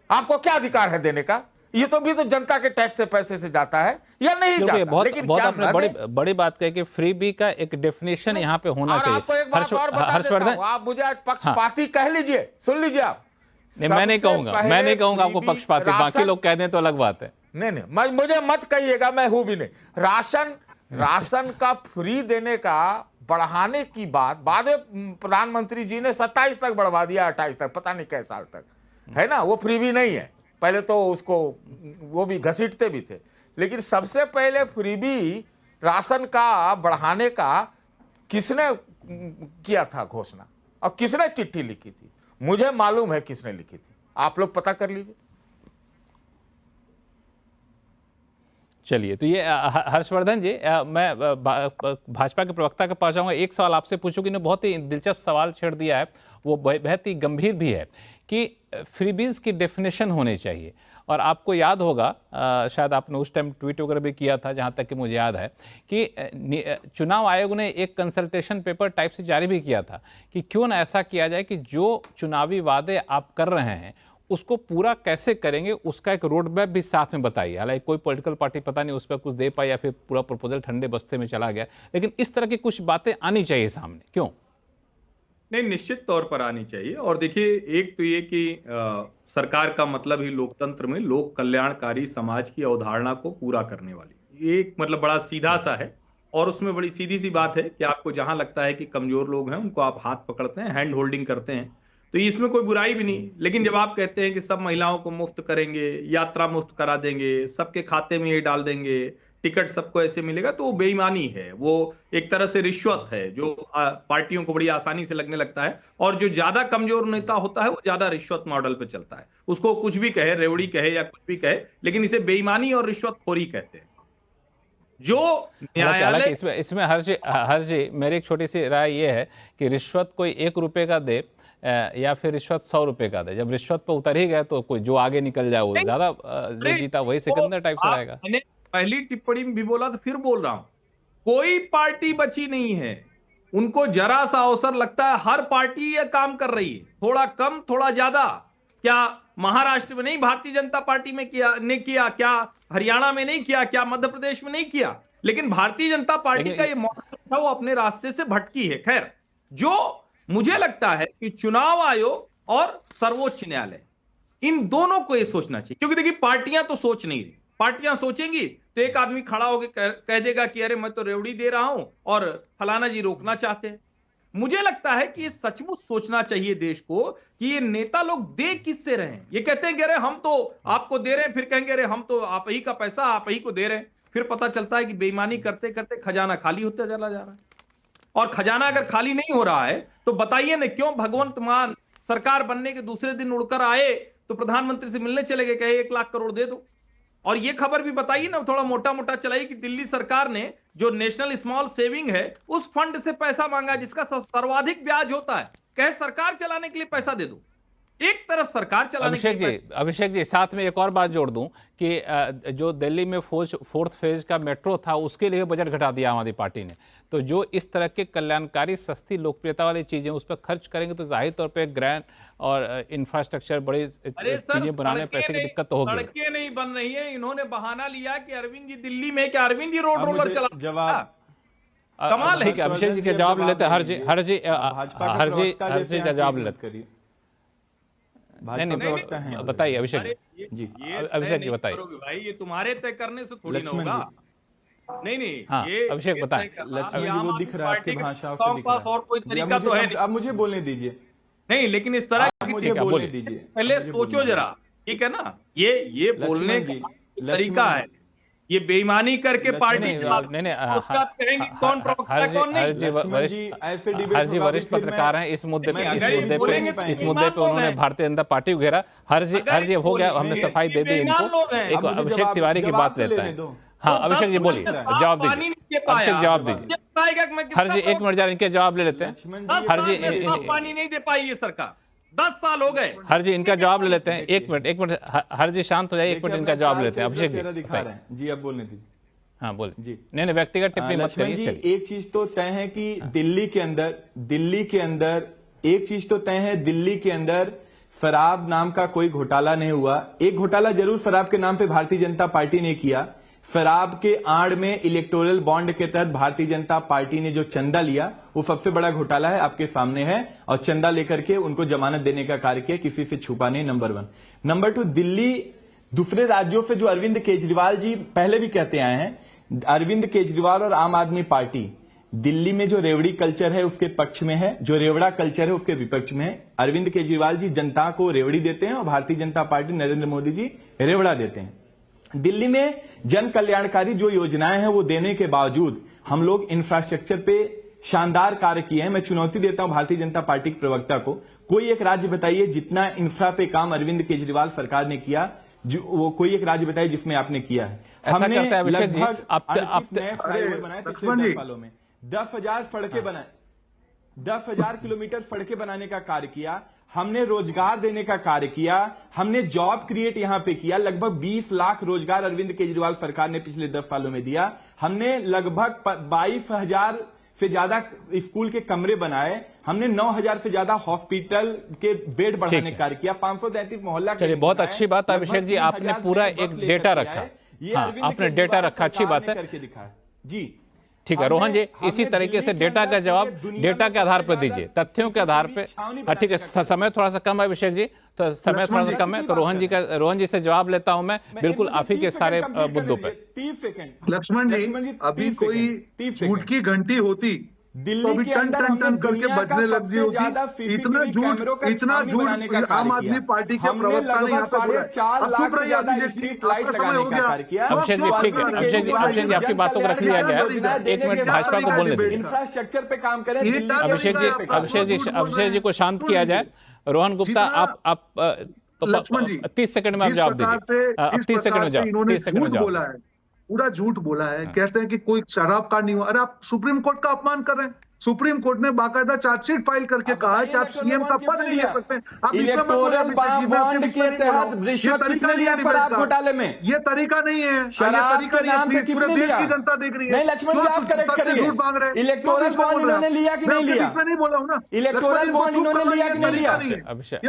आपको क्या अधिकार है देने का? ये तो भी तो जनता के टैक्स से पैसे से जाता है या नहीं क्योंकि जाता? बहुत लेकिन बहुत क्या आपने न बड़ी दें? बड़ी बात कही कि फ्रीबी का एक डेफिनेशन यहाँ पे होना और चाहिए। आपको एक बात और बता देता हूं, आप मुझे आज पक्षपाती कह लीजिए, सुन लीजिए आप। नहीं, मैं नहीं सबसे कहूंगा, मैं पहले नहीं कहूंगा आपको फ्रीबी पक्षपाती, बाकी राशन- लोग कह दें तो अलग बात है। नहीं, मुझे मत कहिएगा, मैं हूं भी नहीं। राशन का फ्री देने का बढ़ाने की बात बाद में प्रधानमंत्री जी ने 27 तक बढ़वा दिया, 28 तक, पता नहीं कैसे साल तक, है ना। वो फ्री भी नहीं है, पहले तो उसको वो भी घसीटते भी थे। लेकिन सबसे पहले फ्रीबी राशन का बढ़ाने का किसने किया था घोषणा, और किसने चिट्ठी लिखी थी? मुझे मालूम है किसने लिखी थी, आप लोग पता कर लीजिए। चलिए, तो ये हर्षवर्धन जी, मैं भाजपा के प्रवक्ता के पास जाऊंगा। एक सवाल आपसे पूछूं कि ने बहुत ही दिलचस्प सवाल छेड़ दिया है, वो बहुत ही गंभीर भी है कि फ्रीबीज की डेफिनेशन होनी चाहिए। और आपको याद होगा, शायद आपने उस टाइम ट्वीट वगैरह भी किया था, जहां तक कि मुझे याद है, कि चुनाव आयोग ने एक कंसल्टेशन पेपर टाइप से जारी भी किया था कि क्यों ना ऐसा किया जाए कि जो चुनावी वादे आप कर रहे हैं उसको पूरा कैसे करेंगे, उसका एक रोड मैप भी साथ में बताइए। हालांकि कोई पॉलिटिकल पार्टी पता नहीं उस पर कुछ दे पाई या फिर पूरा प्रपोजल ठंडे बस्ते में चला गया, लेकिन इस तरह की कुछ बातें आनी चाहिए सामने। क्यों नहीं, निश्चित तौर पर आनी चाहिए। और देखिए, एक तो ये कि सरकार का मतलब ही लोकतंत्र में लोक कल्याणकारी समाज की अवधारणा को पूरा करने वाली, ये एक मतलब बड़ा सीधा सा है। और उसमें बड़ी सीधी सी बात है कि आपको जहां लगता है कि कमजोर लोग हैं उनको आप हाथ पकड़ते हैं, हैंड होल्डिंग करते हैं, तो इसमें कोई बुराई भी नहीं। लेकिन जब आप कहते हैं कि सब महिलाओं को मुफ्त करेंगे, यात्रा मुफ्त करा देंगे, सबके खाते में ये डाल देंगे, टिकट सबको ऐसे मिलेगा, तो वो बेईमानी है, वो एक तरह से रिश्वत है जो पार्टियों को बड़ी आसानी से लगने लगता है। और जो ज्यादा कमजोर नेता होता है वो ज्यादा रिश्वत मॉडल पे चलता है। उसको कुछ भी कहे, रेवड़ी कहे या कुछ भी कहे, लेकिन इसे बेईमानी और रिश्वतखोरी कहते हैं। जो न्यायालय इसमें हर जी मेरी एक छोटी सी राय ये है कि रिश्वत कोई 1 रुपए का दे या फिर रिश्वत 100 रुपए का दे, जब रिश्वत पर उतर ही गए तो कोई जो आगे निकल जाए वो ज्यादा, जो जीता वही सिकंदर टाइप से रहेगा। मैंने पहली टिप्पणी में भी बोला, तो फिर बोल रहा हूं, कोई पार्टी बची नहीं है। उनको जरा सा अवसर लगता है, हर पार्टी ये काम कर रही है, थोड़ा कम थोड़ा ज्यादा। क्या महाराष्ट्र में नहीं भारतीय जनता पार्टी में किया, क्या हरियाणा में नहीं किया, क्या मध्य प्रदेश में नहीं किया? लेकिन भारतीय जनता पार्टी का ये मॉडल था, वो अपने रास्ते से भटकी है। खैर, जो मुझे लगता है कि चुनाव आयोग और सर्वोच्च न्यायालय, इन दोनों को ये सोचना चाहिए। क्योंकि देखिए, पार्टियां तो सोच नहीं रही। पार्टियां सोचेंगी तो एक आदमी खड़ा होकर कह देगा कि अरे मैं तो रेवड़ी दे रहा हूं और फलाना जी रोकना चाहते हैं। मुझे लगता है कि ये सचमुच सोचना चाहिए देश को कि ये नेता लोग दे किससे रहे हैं। ये कहते हैं कि अरे हम तो आपको दे रहे हैं, फिर कहेंगे अरे हम तो आप ही का पैसा आप ही को दे रहे हैं। फिर पता चलता है कि बेईमानी करते करते खजाना खाली होता चला जा रहा है। और खजाना अगर खाली नहीं हो रहा है तो बताइए ना, क्यों भगवंत मान सरकार बनने के दूसरे दिन उड़कर आए तो प्रधानमंत्री से मिलने चले गए, कहे 1 लाख करोड़ दे दो। और ये खबर भी बताइए ना, थोड़ा मोटा मोटा चलाई, कि दिल्ली सरकार ने जो नेशनल स्मॉल सेविंग है उस फंड से पैसा मांगा जिसका सर्वाधिक ब्याज होता है, कहे सरकार चलाने के लिए पैसा दे दो। एक तरफ सरकार चलाने अभिषेक जी साथ में एक और बात जोड़ दूं कि जो दिल्ली में 4th फेज का मेट्रो था उसके लिए बजट घटा दिया आम आदमी पार्टी ने। तो जो इस तरह के कल्याणकारी सस्ती लोकप्रियता वाली चीजें उस पर खर्च करेंगे तो जाहिर तौर पे ग्रैंड और इंफ्रास्ट्रक्चर बड़ी चीजें बनाने में पैसे की दिक्कत तो होगी। सड़कें नहीं बन रही है। इन्होंने बहाना लिया कि अरविंद जी दिल्ली में, क्या अरविंद जी रोड रोलर चला, जवाब कमाल है। अभिषेक जी के जवाब लेते हैं, हर जी का जवाब लेते हैं। नहीं, बताइए अभिषेक जी, अभिषेक जी बताइए। भाई ये तुम्हारे तय करने से थोड़ी ना होगा। नहीं, हाँ, ये अभिषेक बताएं। लक्ष्मण जी, वो दिख रहा है आपकी भाषा से दिख रहा है। और कोई तरीका तो है नहीं। अब मुझे बोलने दीजिए। नहीं, लेकिन इस तरह की मुझे बोलने दीजिए, पहले सोचो जरा, ठीक है ना। ये बोलने का तरीका है, ये बेईमानी करके पार्टी उसका कहेंगे कौन प्रवक्ता कौन नहीं। हर जी वरिष्ठ पत्रकार हैं, इस मुद्दे पे उन्होंने भारतीय जनता पार्टी को घेरा। हर जी हो गया, हमने सफाई दे दी इनको। एक अभिषेक तिवारी की बात लेता है। हाँ अभिषेक जी बोलिए, जवाब दीजिए। अभिषेक जवाब दीजिए। हर जी 1 मिनट जरा इनके जवाब ले लेते हैं। हर जी पानी नहीं दे पाई ये सरकार, 10 साल हो गए। हर जी इनका जवाब ले लेते हैं। 1 मिनट हर जी शांत हो जाइए, 1 मिनट इनका जवाब लेते हैं। अभिषेक जी जी अब बोलने दीजिए। हाँ बोलिए जी। नहीं व्यक्तिगत टिप्पणी मत लक्ष्मण करिए। जी, एक चीज तो तय है कि दिल्ली के अंदर एक चीज तो तय है, दिल्ली के अंदर शराब नाम का कोई घोटाला नहीं हुआ। एक घोटाला जरूर शराब के नाम पे भारतीय जनता पार्टी ने किया। शराब के आड़ में इलेक्टोरल बॉन्ड के तहत भारतीय जनता पार्टी ने जो चंदा लिया वो सबसे बड़ा घोटाला है, आपके सामने है। और चंदा लेकर के उनको जमानत देने का कार्य किया, किसी से छुपा नहीं, नंबर 1। नंबर 2, दिल्ली दूसरे राज्यों से जो अरविंद केजरीवाल जी पहले भी कहते आए हैं, अरविंद केजरीवाल और आम आदमी पार्टी दिल्ली में जो रेवड़ी कल्चर है उसके पक्ष में है, जो रेवड़ा कल्चर है उसके विपक्ष में है। अरविंद केजरीवाल जी जनता को रेवड़ी देते हैं और भारतीय जनता पार्टी नरेंद्र मोदी जी रेवड़ा देते हैं। दिल्ली में जन कल्याणकारी जो योजनाएं हैं वो देने के बावजूद हम लोग इंफ्रास्ट्रक्चर पे शानदार कार्य किए हैं। मैं चुनौती देता हूं भारतीय जनता पार्टी के प्रवक्ता को, कोई एक राज्य बताइए जितना इंफ्रा पे काम अरविंद केजरीवाल सरकार ने किया, जो वो कोई एक राज्य बताइए जिसमें आपने किया है। ऐसा करता है अभिषेक जी, फ्लाईओवर बनाए पिछले 10 सालों में, 10,000 सड़कें बनाए, 10,000 किलोमीटर सड़कें बनाने का कार्य किया। हमने रोजगार देने का कार्य किया, हमने जॉब क्रिएट यहां पे किया। लगभग 20 लाख रोजगार अरविंद केजरीवाल सरकार ने पिछले 10 सालों में दिया। हमने लगभग 22,000 से ज्यादा स्कूल के कमरे बनाए। हमने 9,000 से ज्यादा हॉस्पिटल के बेड बढ़ाने का कार्य किया। 533 मोहल्ला। चलिए, बहुत अच्छी बात अभिषेक जी, आपने पूरा एक डेटा रखा। हाँ, आपने डेटा रखा, अच्छी बात है। करके दिखा जी, ठीक है रोहन जी, इसी तरीके से डेटा का जवाब डेटा के आधार पर दीजिए, तथ्यों के आधार पर। ठीक है, समय थोड़ा सा कम है अभिषेक जी, तो समय थोड़ा सा कम है, तो रोहन जी से जवाब लेता हूं मैं, बिल्कुल आप ही के सारे मुद्दों पे। 30 सेकंड। लक्ष्मण जी, अभी कोई झूठ की घंटी होती दिल्ली तो अभी के टन अंदर टन टन हमने करके दुनिया का बजने लग गई सबसे ज्यादा होती। CCTV इतना कैमरों का छावनी बनाने का झूठ कार्य आम आदमी किया। पार्टी के हमने प्रवक्ता ने यहाँ पे बोला। 4.5 अब लाख चुप से रहिए ज्यादा अभिषेक जी, स्ट्रीट लाइट आपका समय लगाने हो का गया। कार्य किया। अभिषेक जी ठीक है, अभिषेक जी आपकी बातों को रख लिया गया, एक मिनट भाजपा को बोलने दीजिए। इंफ्रास्ट्रक्चर पे काम करें। अभिषेक जी को शांत किया जाए। रोहन गुप्ता, आप लक्ष्मण जी 30 सेकंड में आप जवाब दीजिए। अब 30 सेकंड में जवाब, 30 सेकंड में बोला जवाब। है, पूरा झूठ बोला है। कहते हैं कि कोई शराब का नहीं हुआ। अरे आप सुप्रीम कोर्ट का अपमान कर रहे हैं। सुप्रीम कोर्ट ने बाकायदा चार्जशीट फाइल करके कहा है कि आप सीएम का पद नहीं ले सकते। आप इलेक्टोरल बॉन्ड के तहत रिश्वत किसने लिया शराब घोटाले में? ये तरीका नहीं है, शराब के नाम पे पूरे किसने देश लिया? की जनता देख रही है। नहीं लक्ष्मण जी, आप करेक्ट करिए। झूठ मांग रहे हैं। इलेक्टोरल बॉन्ड इन्होंने लिया कि नहीं लिया? नहीं बोला हूं ना, इलेक्टोरल बॉन्ड इन्होंने लिया कि नहीं लिया? अभिषेक जी,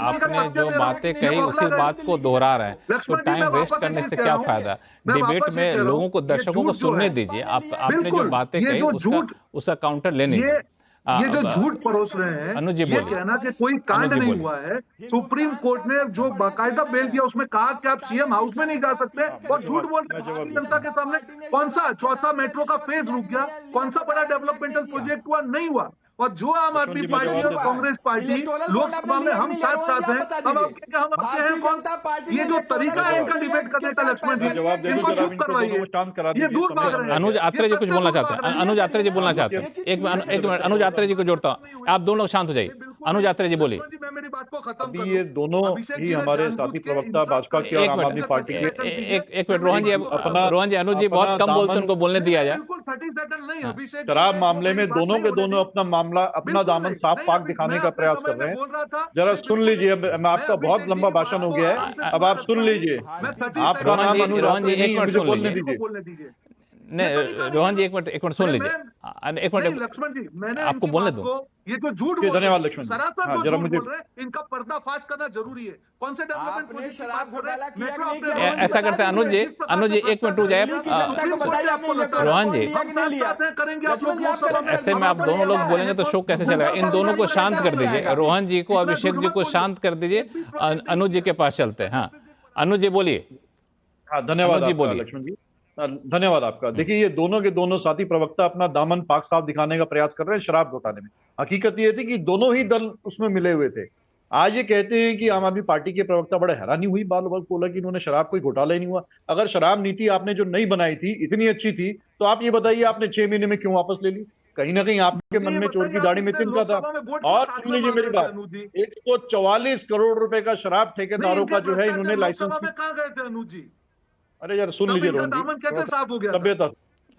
आपने जो बातें कही उसी बात को दोहरा रहे हैं, तो टाइम वेस्ट करने से क्या फायदा? डिबेट में लोगों को, दर्शकों को सुनने दीजिए। आपने जो बातें कही उसका काउंटर लेने। ये जो झूठ परोस रहे हैं, अनुज जी ये बोलिए। कहना कि कोई कांड नहीं हुआ है। सुप्रीम कोर्ट ने जो बाकायदा बेल दिया उसमें कहा कि आप सीएम हाउस में नहीं जा सकते, और झूठ बोल रहे हैं जनता के सामने। कौन सा चौथा मेट्रो का फेज रुक गया? कौन सा बड़ा डेवलपमेंटल प्रोजेक्ट हुआ? नहीं हुआ। और जो आम आदमी पार्टी और कांग्रेस पार्टी लोकसभा में हम साथ साथ हैं, हम आपके हैं कौन? ये जो तरीका है इनका डिबेट करने का, लक्ष्मण जी, इनको चुप करवाइए। ये दूर भाग रहे हैं। अनुज आत्रे जी कुछ बोलना चाहते हैं, अनुज आत्रे जी बोलना चाहते हैं। एक मिनट अनुज आत्रे जी को जोड़ता हूँ, आप दोनों लोग शांत हो जाइए। अनुज आत्रे जी बोलिए। मैं मेरी बात को खत्म अभी ये दोनों ही हमारे साथी प्रवक्ता भाजपा के और आम आदमी पार्टी के। एक मिनट रोहन जी, अनुज जी बहुत कम बोलते हैं, उनको बोलने दिया जाए। शराब मामले में दोनों के दोनों अपना दामन साफ पाक दिखाने का प्रयास कर रहे हैं। जरा सुन लीजिए, मैं आपका बहुत लंबा भाषण हो गया है, अब आप सुन लीजिए। आपका नाम रोहन जी एक मिनट सुन बोलने लीजिए। दीजिए। नहीं रोहन जी एक मिनट सुन लीजिए, एक मिनट लक्ष्मण जी, मैंने आपको बोलने दो। ये जो झूठ बोल धन्यवाद रहे हैं, लक्ष्मण जी। सरासर हाँ, जो जरा झूठ मुझे बोल रहे हैं, इनका पर्दाफाश करना जरूरी है। कौन से डेवलपमेंट प्रोजेक्ट की बात कर रहे हैं? ऐसा करते हैं अनुज जी, एक मिनट रुक जाए। रोहन जी, ऐसे में आप दोनों लोग बोलेंगे तो शो कैसे चलेगा? इन दोनों को शांत कर दीजिए, रोहन जी को, अभिषेक जी को शांत कर दीजिए। अनुज जी के पास चलते हैं। हाँ अनुज जी बोलिए। हाँ धन्यवाद लक्ष्मण जी, धन्यवाद आपका। देखिए, ये दोनों के दोनों साथी प्रवक्ता अपना दामन पाक साफ दिखाने का प्रयास कर रहे हैं शराब घोटाले में। हकीकत ये थी कि दोनों ही दल उसमें मिले हुए थे। आज ये कहते हैं कि आम आदमी पार्टी के प्रवक्ता बड़े हैरानी हुई, बाल बाल बोला कि इन्होंने शराब कोई घोटाला ही नहीं हुआ। अगर शराब नीति आपने जो नहीं बनाई थी इतनी अच्छी थी, तो आप ये बताइए आपने 6 महीने में क्यों वापस ले ली? कहीं ना कहीं आपके मन में चोर की दाढ़ी में तिनका था। और सुन लीजिए मेरी बात, 144 करोड़ रुपए का शराब ठेकेदारों का जो है इन्होंने लाइसेंस। कहाँ गए थे अनुज जी? अरे यार सुन लीजिए दामन कैसे साफ हो गया? सभ्यता।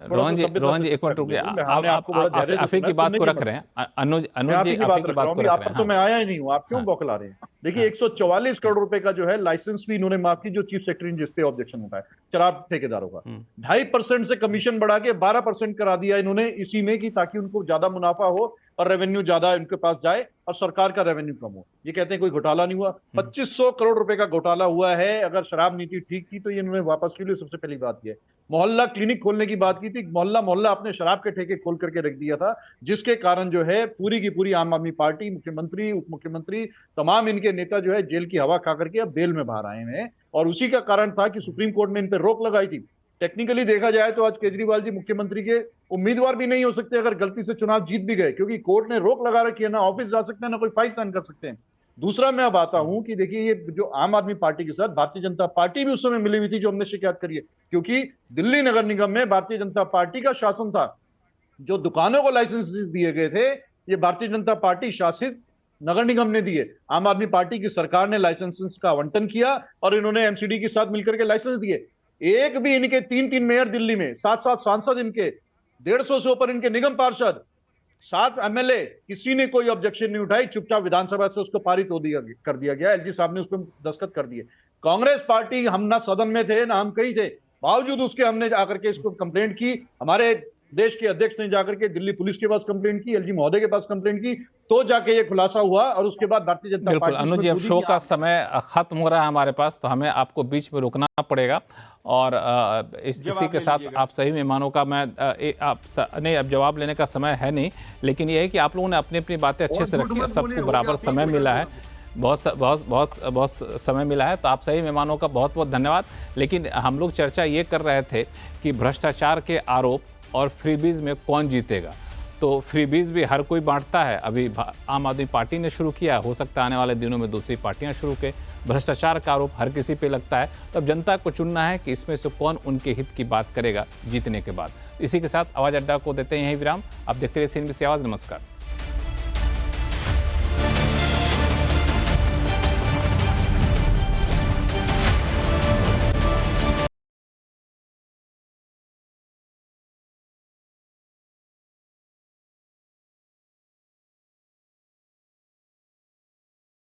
रोहन जी एक मिनट रुकिए, आप ही की बात को रख रहे हैं। अनुज जी आप ही की बात को रख रहे हैं। तो मैं आया ही नहीं हूँ, आप क्यों बौखला रहे हैं? देखिए 144 करोड़ रुपए का जो है लाइसेंस भी इन्होंने माफ की, जो चीफ सेक्रेटरी ने जिसपे ऑब्जेक्शन उठाया शराब ठेकेदारों का। 2.5% से कमीशन बढ़ा के 12% करा दिया इन्होंने इसी में, कि ताकि उनको ज्यादा मुनाफा हो और रेवेन्यू ज्यादा इनके पास जाए और सरकार का रेवेन्यू कम हो। ये कहते हैं कोई घोटाला नहीं हुआ। 2500 करोड़ रुपए का घोटाला हुआ है। अगर शराब नीति ठीक थी तो ये इन्होंने वापस के लिए सबसे पहली बात की है। मोहल्ला क्लिनिक खोलने की बात की थी, मोहल्ला मोहल्ला अपने शराब के ठेके खोल करके रख दिया था, जिसके कारण जो है पूरी की पूरी आम आदमी पार्टी, मुख्यमंत्री, उप मुख्यमंत्री, तमाम इनके नेता जो है जेल की हवा खा करके अब बेल में बाहर आए हैं। और उसी का कारण था कि सुप्रीम कोर्ट ने इन पर रोक लगाई थी। टेक्निकली देखा जाए तो आज केजरीवाल जी मुख्यमंत्री के उम्मीदवार भी नहीं हो सकते अगर गलती से चुनाव जीत भी गए, क्योंकि कोर्ट ने रोक लगा रखी है, ना ऑफिस जा सकते हैं ना कोई फाइल साइन कर सकते हैं। दूसरा मैं अब आता हूं कि देखिए ये जो आम आदमी पार्टी के साथ भारतीय जनता पार्टी भी उस समय मिली हुई थी, जो हमने शिकायत करी है, क्योंकि दिल्ली नगर निगम में भारतीय जनता पार्टी का शासन था। जो दुकानों को लाइसेंस दिए गए थे ये भारतीय जनता पार्टी शासित नगर निगम ने दिए। आम आदमी पार्टी की सरकार ने लाइसेंस का आवंटन किया और इन्होंने एमसीडी के साथ मिलकर के लाइसेंस दिए। एक भी इनके 3-3 मेयर दिल्ली में, 7-7 सांसद इनके, 150 से ऊपर इनके निगम पार्षद, 7 एमएलए, किसी ने कोई ऑब्जेक्शन नहीं उठाई। चुपचाप विधानसभा से उसको पारित कर दिया गया। एलजी साहब ने उस पर दस्तखत कर दिए। कांग्रेस पार्टी, हम ना सदन में थे ना हम कहीं थे, बावजूद उसके हमने जाकर के इसको कंप्लेंट की। हमारे देश के अध्यक्ष ने जाकर के दिल्ली पुलिस के पास कंप्लेंट की, एलजी महोदय के पास कंप्लेंट की, तो जाके ये खुलासा हुआ। और उसके बाद भारतीय जनता बिल्कुल पार्टी अनुज जी, अब शो का समय खत्म हो रहा है हमारे पास, तो हमें आपको बीच में रुकना पड़ेगा। और इसी के साथ आप सही मेहमानों का मैं नहीं, अब जवाब लेने का समय है नहीं, लेकिन ये है कि आप लोगों ने अपनी अपनी बातें अच्छे से रखी और सबको बराबर समय मिला है, बहुत समय मिला है, तो आप सही मेहमानों का बहुत बहुत धन्यवाद। लेकिन हम लोग चर्चा ये कर रहे थे कि भ्रष्टाचार के आरोप और फ्रीबीज में कौन जीतेगा। तो फ्रीबीज भी हर कोई बांटता है, अभी आम आदमी पार्टी ने शुरू किया, हो सकता है आने वाले दिनों में दूसरी पार्टियां शुरू करें। भ्रष्टाचार का आरोप हर किसी पे लगता है, तो अब जनता को चुनना है कि इसमें से कौन उनके हित की बात करेगा जीतने के बाद। इसी के साथ आवाज़ अड्डा को देते हैं यही विराम। आप देखते रहिए CNBC आवाज़। नमस्कार।